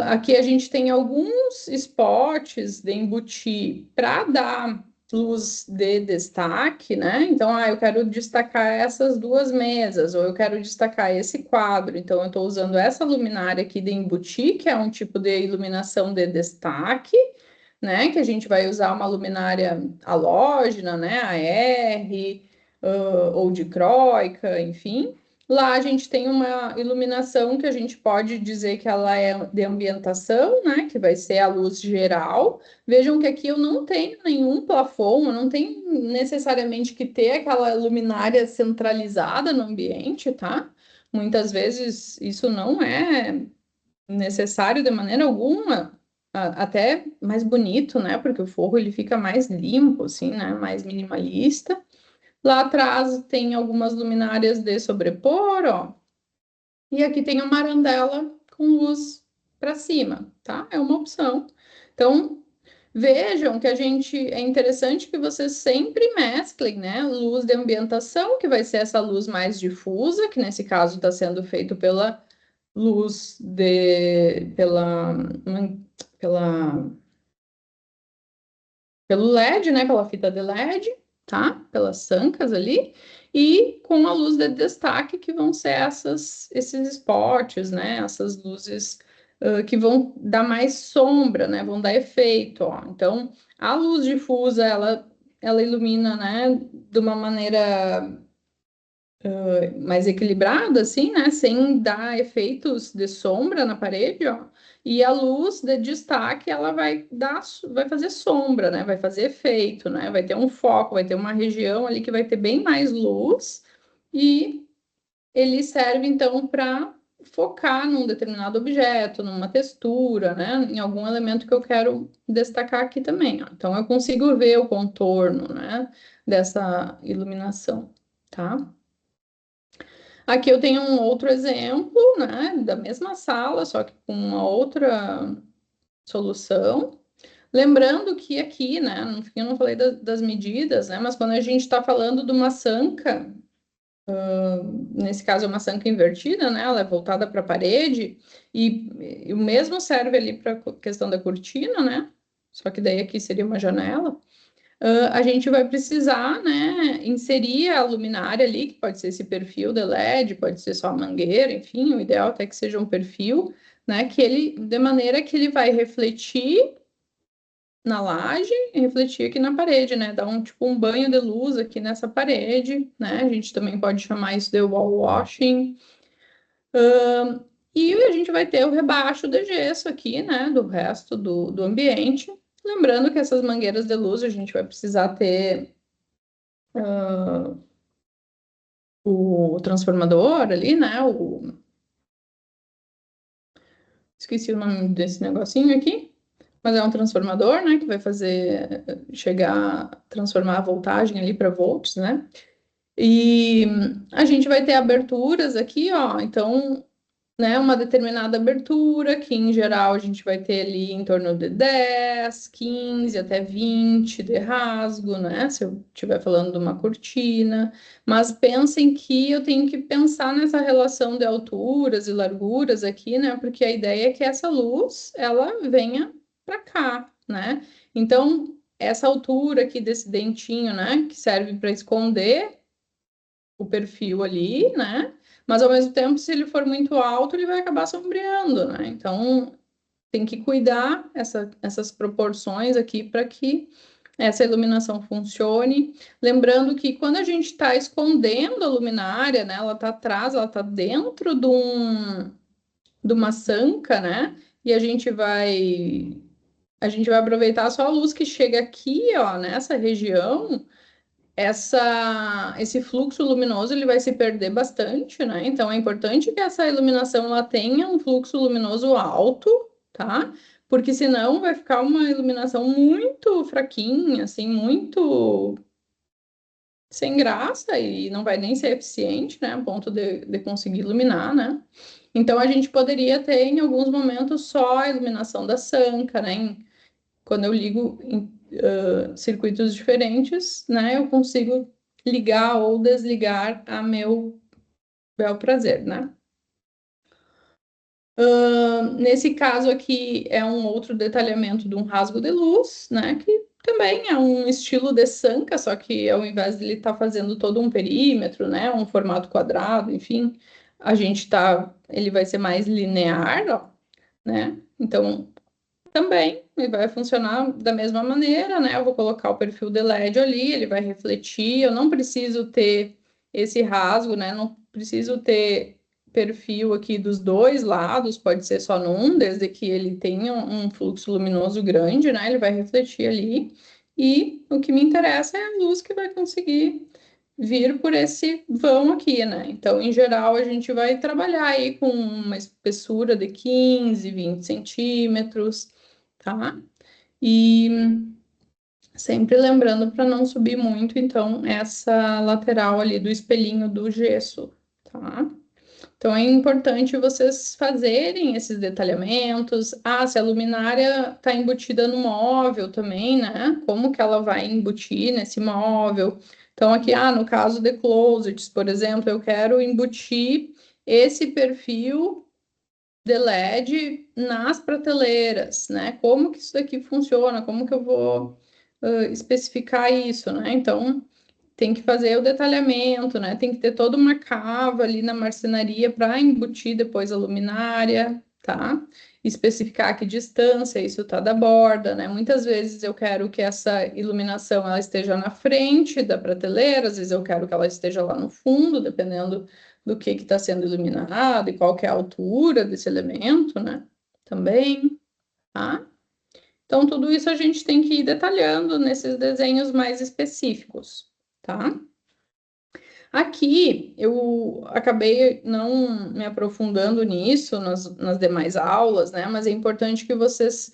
Aqui a gente tem alguns spots de embutir para dar luz de destaque, né? Então, eu quero destacar essas duas mesas, ou eu quero destacar esse quadro. Então, eu estou usando essa luminária aqui de embutir, que é um tipo de iluminação de destaque, né? Que a gente vai usar uma luminária halógena, né? AR, ou dicróica, enfim. Lá a gente tem uma iluminação que a gente pode dizer que ela é de ambientação, né? Que vai ser a luz geral. Vejam que aqui eu não tenho nenhum plafond, eu não tenho necessariamente que ter aquela luminária centralizada no ambiente, tá? Muitas vezes isso não é necessário de maneira alguma, até mais bonito, né? Porque o forro ele fica mais limpo, assim, né? Mais minimalista. Lá atrás tem algumas luminárias de sobrepor, ó. E aqui tem uma arandela com luz para cima, tá? É uma opção. Então, vejam que é interessante que vocês sempre mesclem, né? Luz de ambientação, que vai ser essa luz mais difusa, que nesse caso está sendo feito pela luz pelo LED, né? Pela fita de LED, tá? Pelas sancas ali. E com a luz de destaque, que vão ser esses spots, né? Essas luzes que vão dar mais sombra, né? Vão dar efeito, ó. Então, a luz difusa, ela ilumina, né? De uma maneira mais equilibrada, assim, né? Sem dar efeitos de sombra na parede, ó. E a luz de destaque, ela vai fazer sombra, né? Vai fazer efeito, né? Vai ter um foco, vai ter uma região ali que vai ter bem mais luz e ele serve, então, para focar num determinado objeto, numa textura, né? Em algum elemento que eu quero destacar aqui também, ó. Então, eu consigo ver o contorno, né? Dessa iluminação, tá? Aqui eu tenho um outro exemplo, né, da mesma sala, só que com uma outra solução. Lembrando que aqui, né, no fim eu não falei das medidas, né, mas quando a gente está falando de uma sanca, nesse caso é uma sanca invertida, né, ela é voltada para a parede, e o mesmo serve ali para a questão da cortina, né, só que daí aqui seria uma janela. A gente vai precisar, né, inserir a luminária ali, que pode ser esse perfil de LED, pode ser só a mangueira, enfim, o ideal até que seja um perfil, né, de maneira que ele vai refletir na laje e refletir aqui na parede, né, dar tipo um banho de luz aqui nessa parede, né, a gente também pode chamar isso de wall washing. E a gente vai ter o rebaixo de gesso aqui, né, do resto do ambiente. Lembrando que essas mangueiras de luz a gente vai precisar ter o transformador ali, né, esqueci o nome desse negocinho aqui, mas é um transformador, né, que vai fazer transformar a voltagem ali para volts, né? E a gente vai ter aberturas aqui, ó, então, né, uma determinada abertura, que em geral a gente vai ter ali em torno de 10, 15, até 20 de rasgo, né, se eu estiver falando de uma cortina, mas pensem que eu tenho que pensar nessa relação de alturas e larguras aqui, né, porque a ideia é que essa luz, ela venha para cá, né, então, essa altura aqui desse dentinho, né, que serve para esconder o perfil ali, né? Mas ao mesmo tempo, se ele for muito alto, ele vai acabar sombreando, né? Então tem que cuidar essas proporções aqui para que essa iluminação funcione. Lembrando que quando a gente está escondendo a luminária, né? Ela está atrás, ela está dentro de uma sanca, né? E a gente vai aproveitar só a luz que chega aqui, ó, nessa região, esse fluxo luminoso ele vai se perder bastante, né? Então é importante que essa iluminação ela tenha um fluxo luminoso alto, tá? Porque senão vai ficar uma iluminação muito fraquinha, assim, muito sem graça e não vai nem ser eficiente, né? A ponto de conseguir iluminar, né? Então a gente poderia ter em alguns momentos só a iluminação da sanca, né? Quando eu ligo em circuitos diferentes, né, eu consigo ligar ou desligar a meu bel prazer, né? Nesse caso aqui é um outro detalhamento de um rasgo de luz, né, que também é um estilo de sanca, só que ao invés de ele estar fazendo todo um perímetro, né, um formato quadrado, enfim, ele vai ser mais linear, ó, né? Então também ele vai funcionar da mesma maneira, né? Eu vou colocar o perfil de LED ali, ele vai refletir. Eu não preciso ter esse rasgo, né? Não preciso ter perfil aqui dos dois lados, pode ser só num, desde que ele tenha um fluxo luminoso grande, né? Ele vai refletir ali. E o que me interessa é a luz que vai conseguir vir por esse vão aqui, né? Então, em geral, a gente vai trabalhar aí com uma espessura de 15, 20 centímetros, tá? E sempre lembrando para não subir muito, então, essa lateral ali do espelhinho do gesso, tá? Então, é importante vocês fazerem esses detalhamentos. Ah, se a luminária está embutida no móvel também, né? Como que ela vai embutir nesse móvel? Então, aqui, no caso de closets, por exemplo, eu quero embutir esse perfil de LED nas prateleiras, né? Como que isso daqui funciona? Como que eu vou especificar isso, né? Então, tem que fazer o detalhamento, né? Tem que ter toda uma cava ali na marcenaria para embutir depois a luminária, tá? Especificar que distância isso tá da borda, né? Muitas vezes eu quero que essa iluminação ela esteja na frente da prateleira, às vezes eu quero que ela esteja lá no fundo, dependendo do que está sendo iluminado e qual que é a altura desse elemento, né? Também, tá? Então, tudo isso a gente tem que ir detalhando nesses desenhos mais específicos, tá? Aqui eu acabei não me aprofundando nisso nas demais aulas, né? Mas é importante que vocês,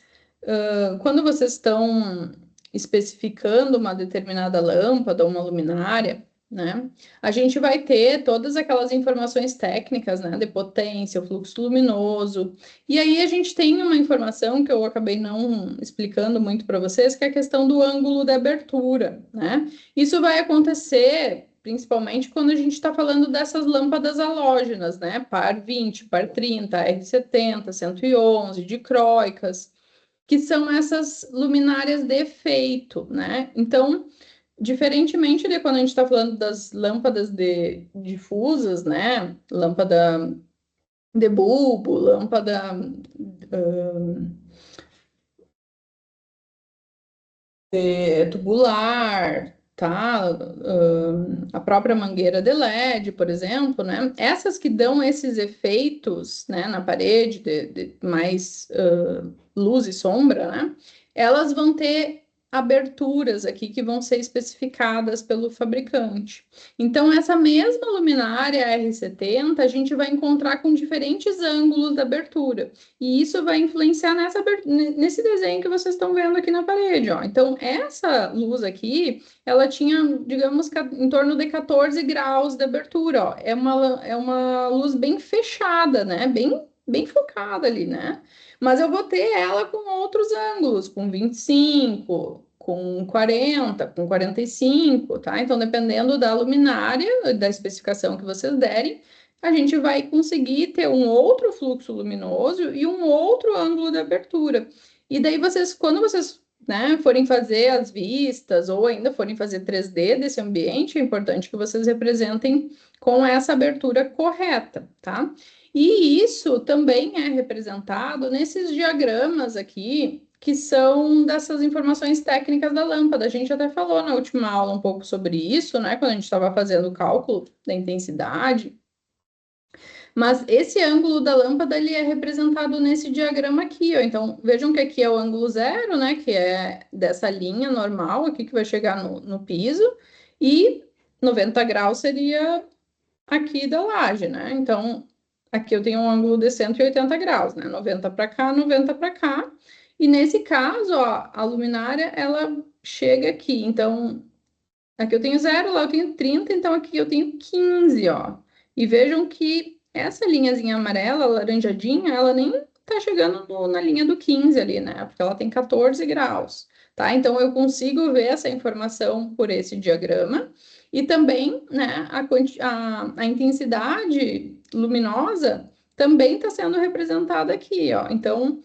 quando vocês estão especificando uma determinada lâmpada, uma luminária, né? A gente vai ter todas aquelas informações técnicas, né? De potência, o fluxo luminoso. E aí a gente tem uma informação que eu acabei não explicando muito para vocês, que é a questão do ângulo de abertura, né? Isso vai acontecer principalmente quando a gente está falando dessas lâmpadas halógenas, né? Par 20, par 30, R70, 111, dicróicas, que são essas luminárias de efeito, né? Então, diferentemente de quando a gente está falando das lâmpadas difusas, né? Lâmpada de bulbo, lâmpada tubular, tá? A própria mangueira de LED, por exemplo, né? Essas que dão esses efeitos, né, na parede de mais luz e sombra, né? Elas vão ter aberturas aqui que vão ser especificadas pelo fabricante. Então, essa mesma luminária R70, a gente vai encontrar com diferentes ângulos da abertura. E isso vai influenciar nesse desenho que vocês estão vendo aqui na parede, ó. Então, essa luz aqui, ela tinha, digamos, em torno de 14 graus de abertura, ó. É uma luz bem fechada, né? Bem focada ali, né? Mas eu vou ter ela com outros ângulos, com 25, com 40, com 45, tá? Então, dependendo da luminária, da especificação que vocês derem, a gente vai conseguir ter um outro fluxo luminoso e um outro ângulo de abertura. E daí quando vocês, né, forem fazer as vistas ou ainda forem fazer 3D desse ambiente, é importante que vocês representem com essa abertura correta, tá? E isso também é representado nesses diagramas aqui, que são dessas informações técnicas da lâmpada. A gente até falou na última aula um pouco sobre isso, né? Quando a gente estava fazendo o cálculo da intensidade. Mas esse ângulo da lâmpada, ele é representado nesse diagrama aqui, ó. Então, vejam que aqui é o ângulo zero, né? Que é dessa linha normal aqui, que vai chegar no piso. E 90 graus seria aqui da laje, né? Então, aqui eu tenho um ângulo de 180 graus, né? 90 para cá, 90 para cá. E nesse caso, ó, a luminária, ela chega aqui. Então, aqui eu tenho 0, lá eu tenho 30, então aqui eu tenho 15, ó. E vejam que essa linhazinha amarela, laranjadinha, ela nem tá chegando na linha do 15 ali, né? Porque ela tem 14 graus, tá? Então eu consigo ver essa informação por esse diagrama. E também, né, a intensidade luminosa também está sendo representada aqui, ó. Então,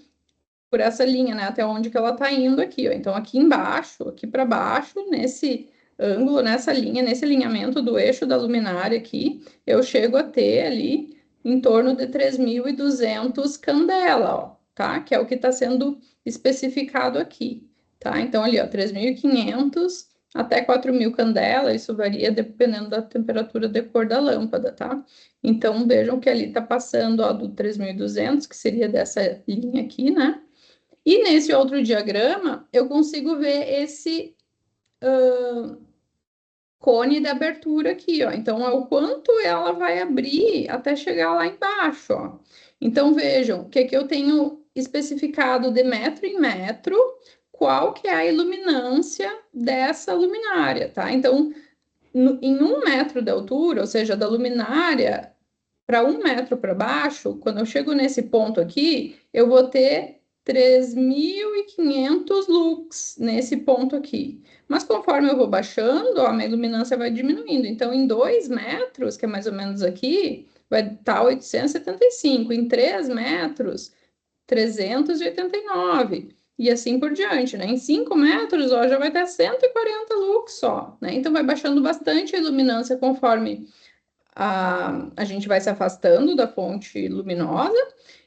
por essa linha, né, até onde que ela está indo aqui, ó. Então, aqui embaixo, aqui para baixo, nesse ângulo, nessa linha, nesse alinhamento do eixo da luminária aqui, eu chego a ter ali em torno de 3.200 candela, ó, tá? Que é o que está sendo especificado aqui, tá? Então, ali, ó, 3.500 até 4.000 candela, isso varia dependendo da temperatura de cor da lâmpada, tá? Então, vejam que ali está passando, ó, do 3.200, que seria dessa linha aqui, né? E nesse outro diagrama, eu consigo ver esse cone de abertura aqui, ó. Então, é o quanto ela vai abrir até chegar lá embaixo, ó. Então, vejam que aqui eu tenho especificado de metro em metro qual que é a iluminância dessa luminária, tá? Então, em 1 metro de altura, ou seja, da luminária para 1 metro para baixo, quando eu chego nesse ponto aqui, eu vou ter 3.500 lux nesse ponto aqui. Mas conforme eu vou baixando, ó, a minha iluminância vai diminuindo. Então, em 2 metros, que é mais ou menos aqui, vai estar 875. Em 3 metros, 389. E assim por diante, né? Em 5 metros, ó, já vai ter 140 lux só, né? Então, vai baixando bastante a iluminância conforme a gente vai se afastando da fonte luminosa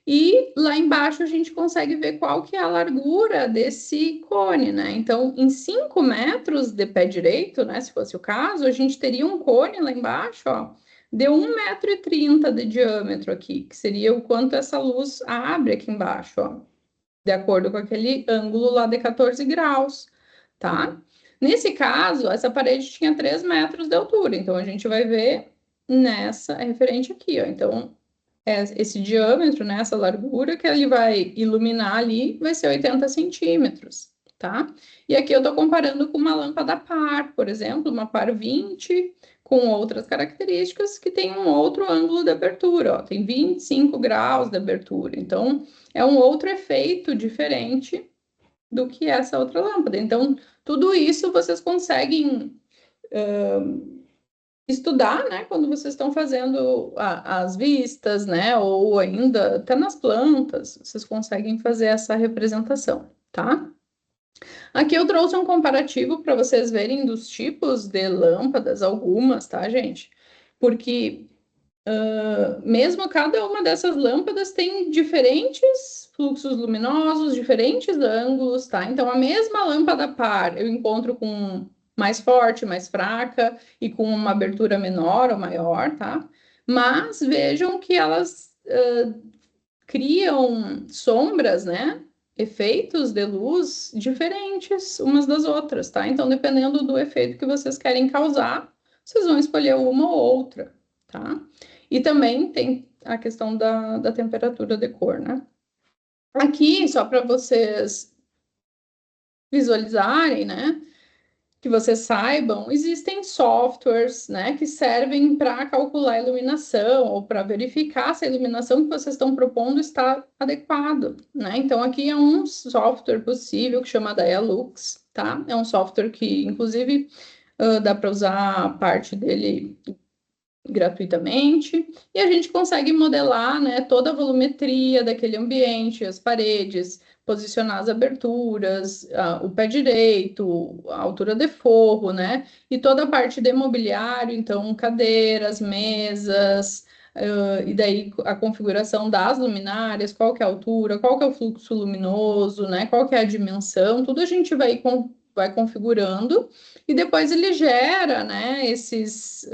e lá embaixo a gente consegue ver qual que é a largura desse cone, né? Então, em 5 metros de pé direito, né, se fosse o caso, a gente teria um cone lá embaixo, ó, de 1,30 m de diâmetro aqui, que seria o quanto essa luz abre aqui embaixo, ó, de acordo com aquele ângulo lá de 14 graus, tá? Nesse caso, essa parede tinha 3 metros de altura, então a gente vai ver nessa referente aqui, ó. Então, esse diâmetro, né, essa largura que ele vai iluminar ali vai ser 80 centímetros, tá? E aqui eu tô comparando com uma lâmpada par, por exemplo, uma par 20, com outras características que tem um outro ângulo de abertura, ó, tem 25 graus de abertura. Então, é um outro efeito diferente do que essa outra lâmpada. Então, tudo isso vocês conseguem estudar, né, quando vocês estão fazendo as vistas, né, ou ainda até nas plantas, vocês conseguem fazer essa representação, tá? Aqui eu trouxe um comparativo para vocês verem dos tipos de lâmpadas, algumas, tá, gente? Porque mesmo cada uma dessas lâmpadas tem diferentes fluxos luminosos, diferentes ângulos, tá? Então, a mesma lâmpada par eu encontro com mais forte, mais fraca e com uma abertura menor ou maior, tá? Mas vejam que elas criam sombras, né? Efeitos de luz diferentes umas das outras, tá? Então, dependendo do efeito que vocês querem causar, vocês vão escolher uma ou outra, tá? E também tem a questão da temperatura de cor, né? Aqui, só para vocês visualizarem, né? Que vocês saibam, existem softwares, né, que servem para calcular a iluminação ou para verificar se a iluminação que vocês estão propondo está adequado, né? Então aqui é um software possível que chama Dialux, tá? É um software que, inclusive, dá para usar parte dele gratuitamente, e a gente consegue modelar, né, toda a volumetria daquele ambiente, as paredes, posicionar as aberturas, o pé direito, a altura de forro, né, e toda a parte de mobiliário, então cadeiras, mesas, e daí a configuração das luminárias, qual que é a altura, qual que é o fluxo luminoso, né, qual que é a dimensão, tudo a gente vai configurando, e depois ele gera, né, esses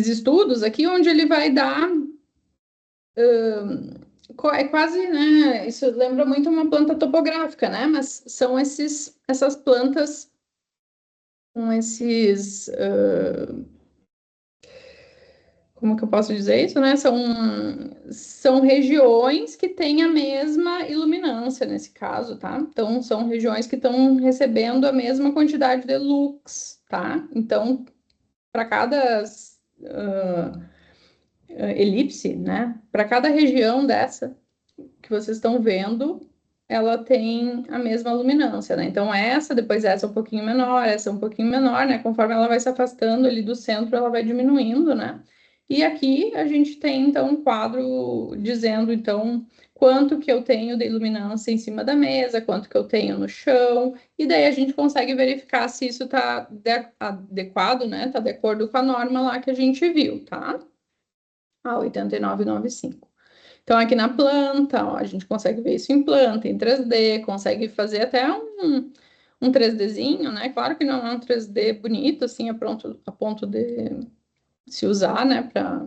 estudos aqui, onde ele vai dar. É quase, né? Isso lembra muito uma planta topográfica, né? Mas são essas plantas com esses. Como que eu posso dizer isso, né? São regiões que têm a mesma iluminância nesse caso, tá? Então, são regiões que estão recebendo a mesma quantidade de lux, tá? Então, para cada elipse, né? Para cada região dessa que vocês estão vendo, ela tem a mesma luminância, né? Então, depois essa um pouquinho menor, essa um pouquinho menor, né? Conforme ela vai se afastando ali do centro, ela vai diminuindo, né? E aqui a gente tem, então, um quadro dizendo, então, quanto que eu tenho de iluminância em cima da mesa, quanto que eu tenho no chão, e daí a gente consegue verificar se isso está adequado, né? Está de acordo com a norma lá que a gente viu, tá? A 8995. Então, aqui na planta, ó, a gente consegue ver isso em planta, em 3D, consegue fazer até um 3Dzinho, né? Claro que não é um 3D bonito, assim, a ponto de se usar, né, para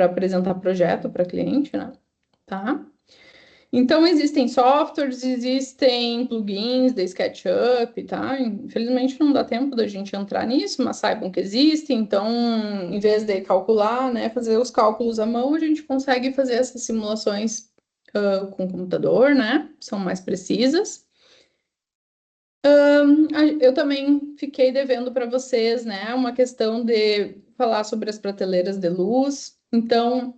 apresentar projeto para cliente, né? Tá? Então, existem softwares, existem plugins de SketchUp, tá? Infelizmente não dá tempo da gente entrar nisso, mas saibam que existem. Então, em vez de calcular, né, fazer os cálculos à mão, a gente consegue fazer essas simulações com computador, né? São mais precisas. Eu também fiquei devendo para vocês, né, uma questão de falar sobre as prateleiras de luz. Então,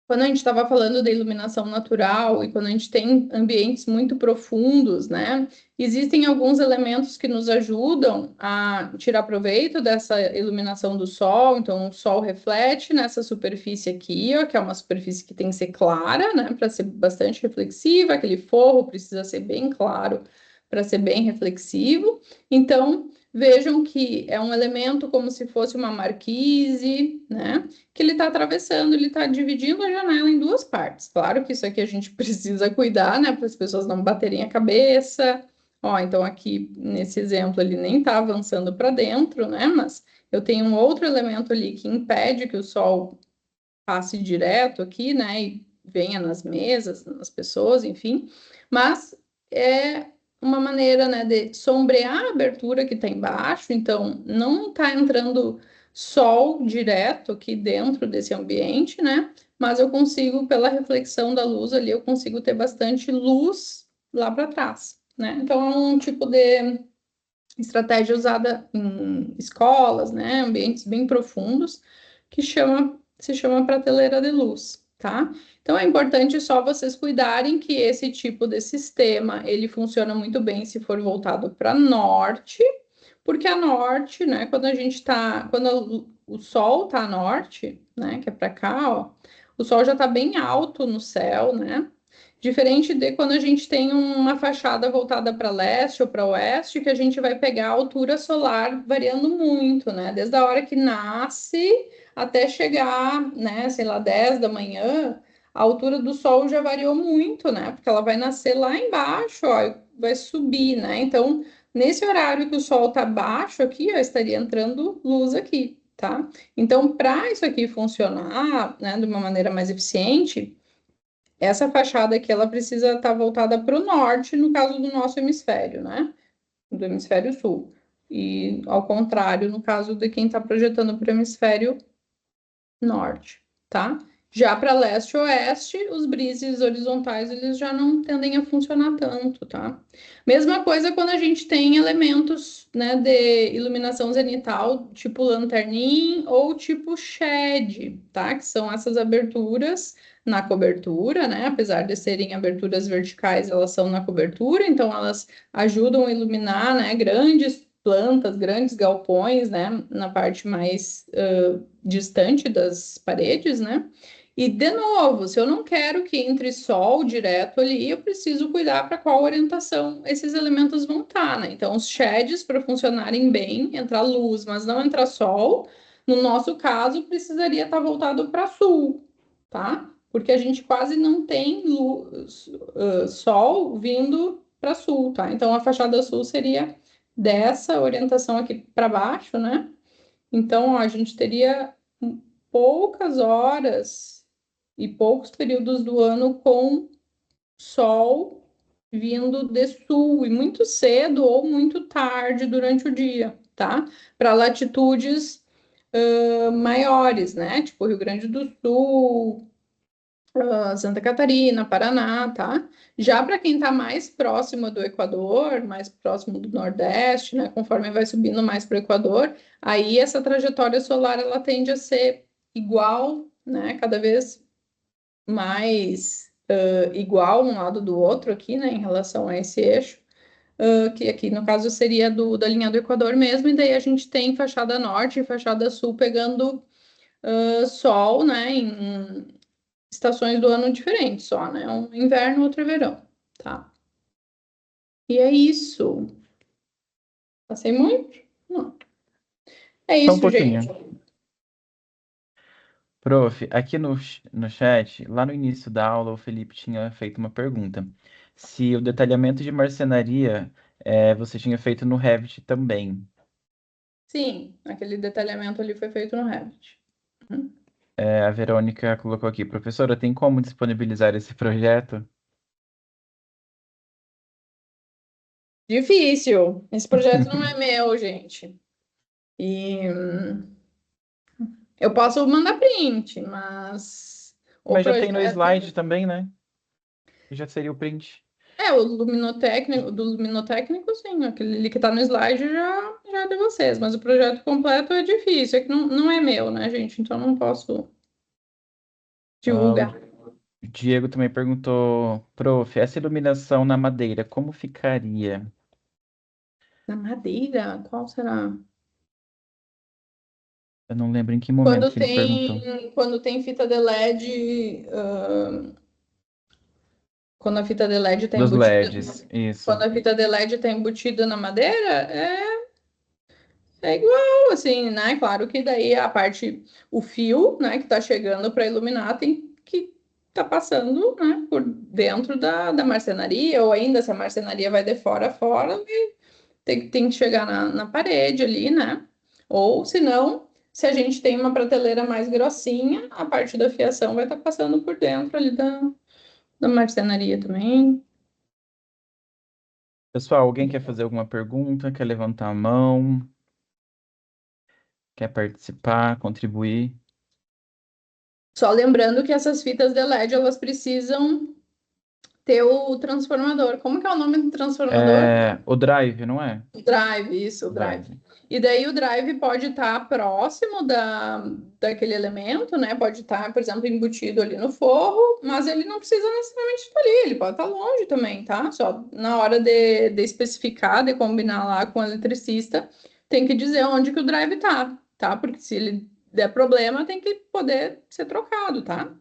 quando a gente estava falando da iluminação natural e quando a gente tem ambientes muito profundos, né? Existem alguns elementos que nos ajudam a tirar proveito dessa iluminação do sol. Então, o sol reflete nessa superfície aqui, ó, que é uma superfície que tem que ser clara, né? Para ser bastante reflexiva, aquele forro precisa ser bem claro para ser bem reflexivo. Então, vejam que é um elemento como se fosse uma marquise, né? Que ele está atravessando, ele está dividindo a janela em duas partes. Claro que isso aqui a gente precisa cuidar, né? Para as pessoas não baterem a cabeça. Ó, então aqui nesse exemplo ele nem está avançando para dentro, né? Mas eu tenho um outro elemento ali que impede que o sol passe direto aqui, né? E venha nas mesas, nas pessoas, enfim. Mas é uma maneira, né, de sombrear a abertura que está embaixo, então não está entrando sol direto aqui dentro desse ambiente, né? Mas eu consigo, pela reflexão da luz ali, eu consigo ter bastante luz lá para trás, né? Então é um tipo de estratégia usada em escolas, né? Ambientes bem profundos, que se chama prateleira de luz, tá? Então é importante só vocês cuidarem que esse tipo de sistema ele funciona muito bem se for voltado para norte, porque a norte, né, quando o sol tá a norte, né, que é para cá, ó, o sol já tá bem alto no céu, né? Diferente de quando a gente tem uma fachada voltada para leste ou para oeste, que a gente vai pegar a altura solar variando muito, né? Desde a hora que nasce até chegar, né, sei lá, 10 da manhã, a altura do Sol já variou muito, né? Porque ela vai nascer lá embaixo, ó, e vai subir, né? Então, nesse horário que o Sol tá baixo aqui, ó, estaria entrando luz aqui, tá? Então, para isso aqui funcionar, né, de uma maneira mais eficiente, essa fachada aqui, ela precisa estar voltada para o norte, no caso do nosso hemisfério, né? Do hemisfério sul. E ao contrário, no caso de quem está projetando para o hemisfério norte, tá? Já para leste e oeste, os brises horizontais eles já não tendem a funcionar tanto, tá? Mesma coisa quando a gente tem elementos, né, de iluminação zenital, tipo lanternin ou tipo shed, tá? Que são essas aberturas na cobertura, né? Apesar de serem aberturas verticais, elas são na cobertura, então elas ajudam a iluminar, né, grandes plantas, grandes galpões, né, na parte mais distante das paredes, né? E, de novo, se eu não quero que entre sol direto ali, eu preciso cuidar para qual orientação esses elementos vão estar, né? Então, os sheds, para funcionarem bem, entrar luz, mas não entrar sol, no nosso caso, precisaria estar voltado para sul, tá? Porque a gente quase não tem luz, sol vindo para sul, tá? Então, a fachada sul seria dessa orientação aqui para baixo, né? Então, ó, a gente teria poucas horas e poucos períodos do ano com sol vindo de sul e muito cedo ou muito tarde durante o dia, tá? Para latitudes maiores, né? Tipo Rio Grande do Sul, Santa Catarina, Paraná, tá? Já para quem está mais próximo do Equador, mais próximo do Nordeste, né? Conforme vai subindo mais para o Equador, aí essa trajetória solar ela tende a ser igual, né? Cada vez mais igual um lado do outro aqui, né? Em relação a esse eixo. Que aqui no caso seria da linha do Equador mesmo, e daí a gente tem fachada norte e fachada sul pegando sol, né? Em estações do ano diferentes só, né? Um inverno, outro é verão, tá? E é isso. Passei muito? Não. É Só um isso, gente. pouquinho. Prof, aqui no chat, lá no início da aula, o Felipe tinha feito uma pergunta. Se o detalhamento de marcenaria você tinha feito no Revit também. Sim, aquele detalhamento ali foi feito no Revit. A Verônica colocou aqui, professora, tem como disponibilizar esse projeto? Difícil. Esse projeto não é meu, gente. E eu posso mandar print, mas o Mas já tem no projeto. slide também, né? Já seria o print. O luminotécnico, do luminotécnico, sim, aquele ali que tá no slide já é de vocês, mas o projeto completo é difícil, é que não é meu, né, gente? Então não posso O divulgar. Diego também perguntou, prof, essa iluminação na madeira, como ficaria? Na madeira? Qual será? Eu não lembro em que momento que ele perguntou. Quando tem fita de LED, quando a fita de LED está Dos embutida, LEDs, isso. quando a fita de LED está embutida na madeira, é igual, assim, né? Claro que daí a parte, o fio, né, que está chegando para iluminar tem que tá passando, né, por dentro da marcenaria, ou ainda se a marcenaria vai de fora a fora, tem que chegar na parede ali, né? Ou se não, se a gente tem uma prateleira mais grossinha, a parte da fiação vai estar passando por dentro ali da marcenaria também. Pessoal, alguém quer fazer alguma pergunta? Quer levantar a mão? Quer participar, contribuir? Só lembrando que essas fitas de LED, elas precisam ter o transformador. Como que é o nome do transformador? O drive, não é? O drive, isso, o drive. Drive. E daí o drive pode estar próximo daquele elemento, né? Pode estar, por exemplo, embutido ali no forro, mas ele não precisa necessariamente estar ali, ele pode estar longe também, tá? Só na hora de especificar, de combinar lá com o eletricista, tem que dizer onde que o drive tá? Porque se ele der problema, tem que poder ser trocado, tá?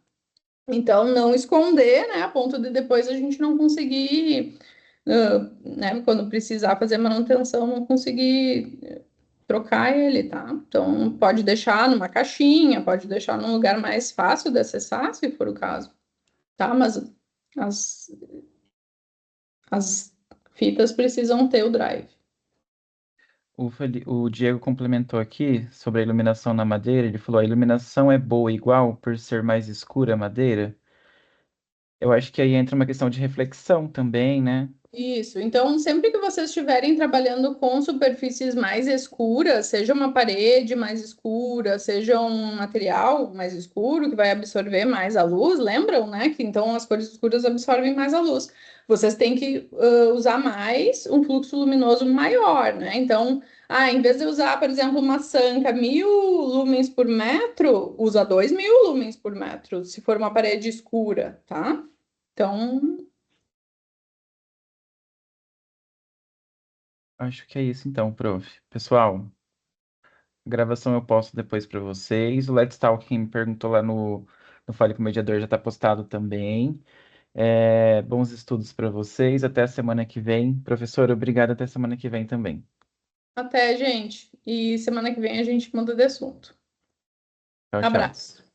Então, não esconder, né? A ponto de depois a gente não conseguir né, quando precisar fazer manutenção, não conseguir trocar ele, tá? Então, pode deixar numa caixinha, pode deixar num lugar mais fácil de acessar, se for o caso. tá? Mas as, as fitas precisam ter o drive. O Diego complementou aqui sobre a iluminação na madeira. Ele falou: a iluminação é boa igual por ser mais escura a madeira? Eu acho que aí entra uma questão de reflexão também, né? Isso, então sempre que vocês estiverem trabalhando com superfícies mais escuras, seja uma parede mais escura, seja um material mais escuro que vai absorver mais a luz, lembram, né? Que então as cores escuras absorvem mais a luz. Vocês têm que usar mais um fluxo luminoso maior, né? Então, em vez de usar, por exemplo, uma sanca 1.000 lumens por metro, usa 2.000 lumens por metro, se for uma parede escura, tá? Então, Acho que é isso então, prof. Pessoal, a gravação eu posto depois para vocês. O Let's Talk, quem me perguntou lá no Fale com o Mediador, já está postado também. Bons estudos para vocês. Até a semana que vem. Professor, obrigado. Até semana que vem também. até, gente. E semana que vem a gente muda de assunto. Tchau, tchau. Abraço.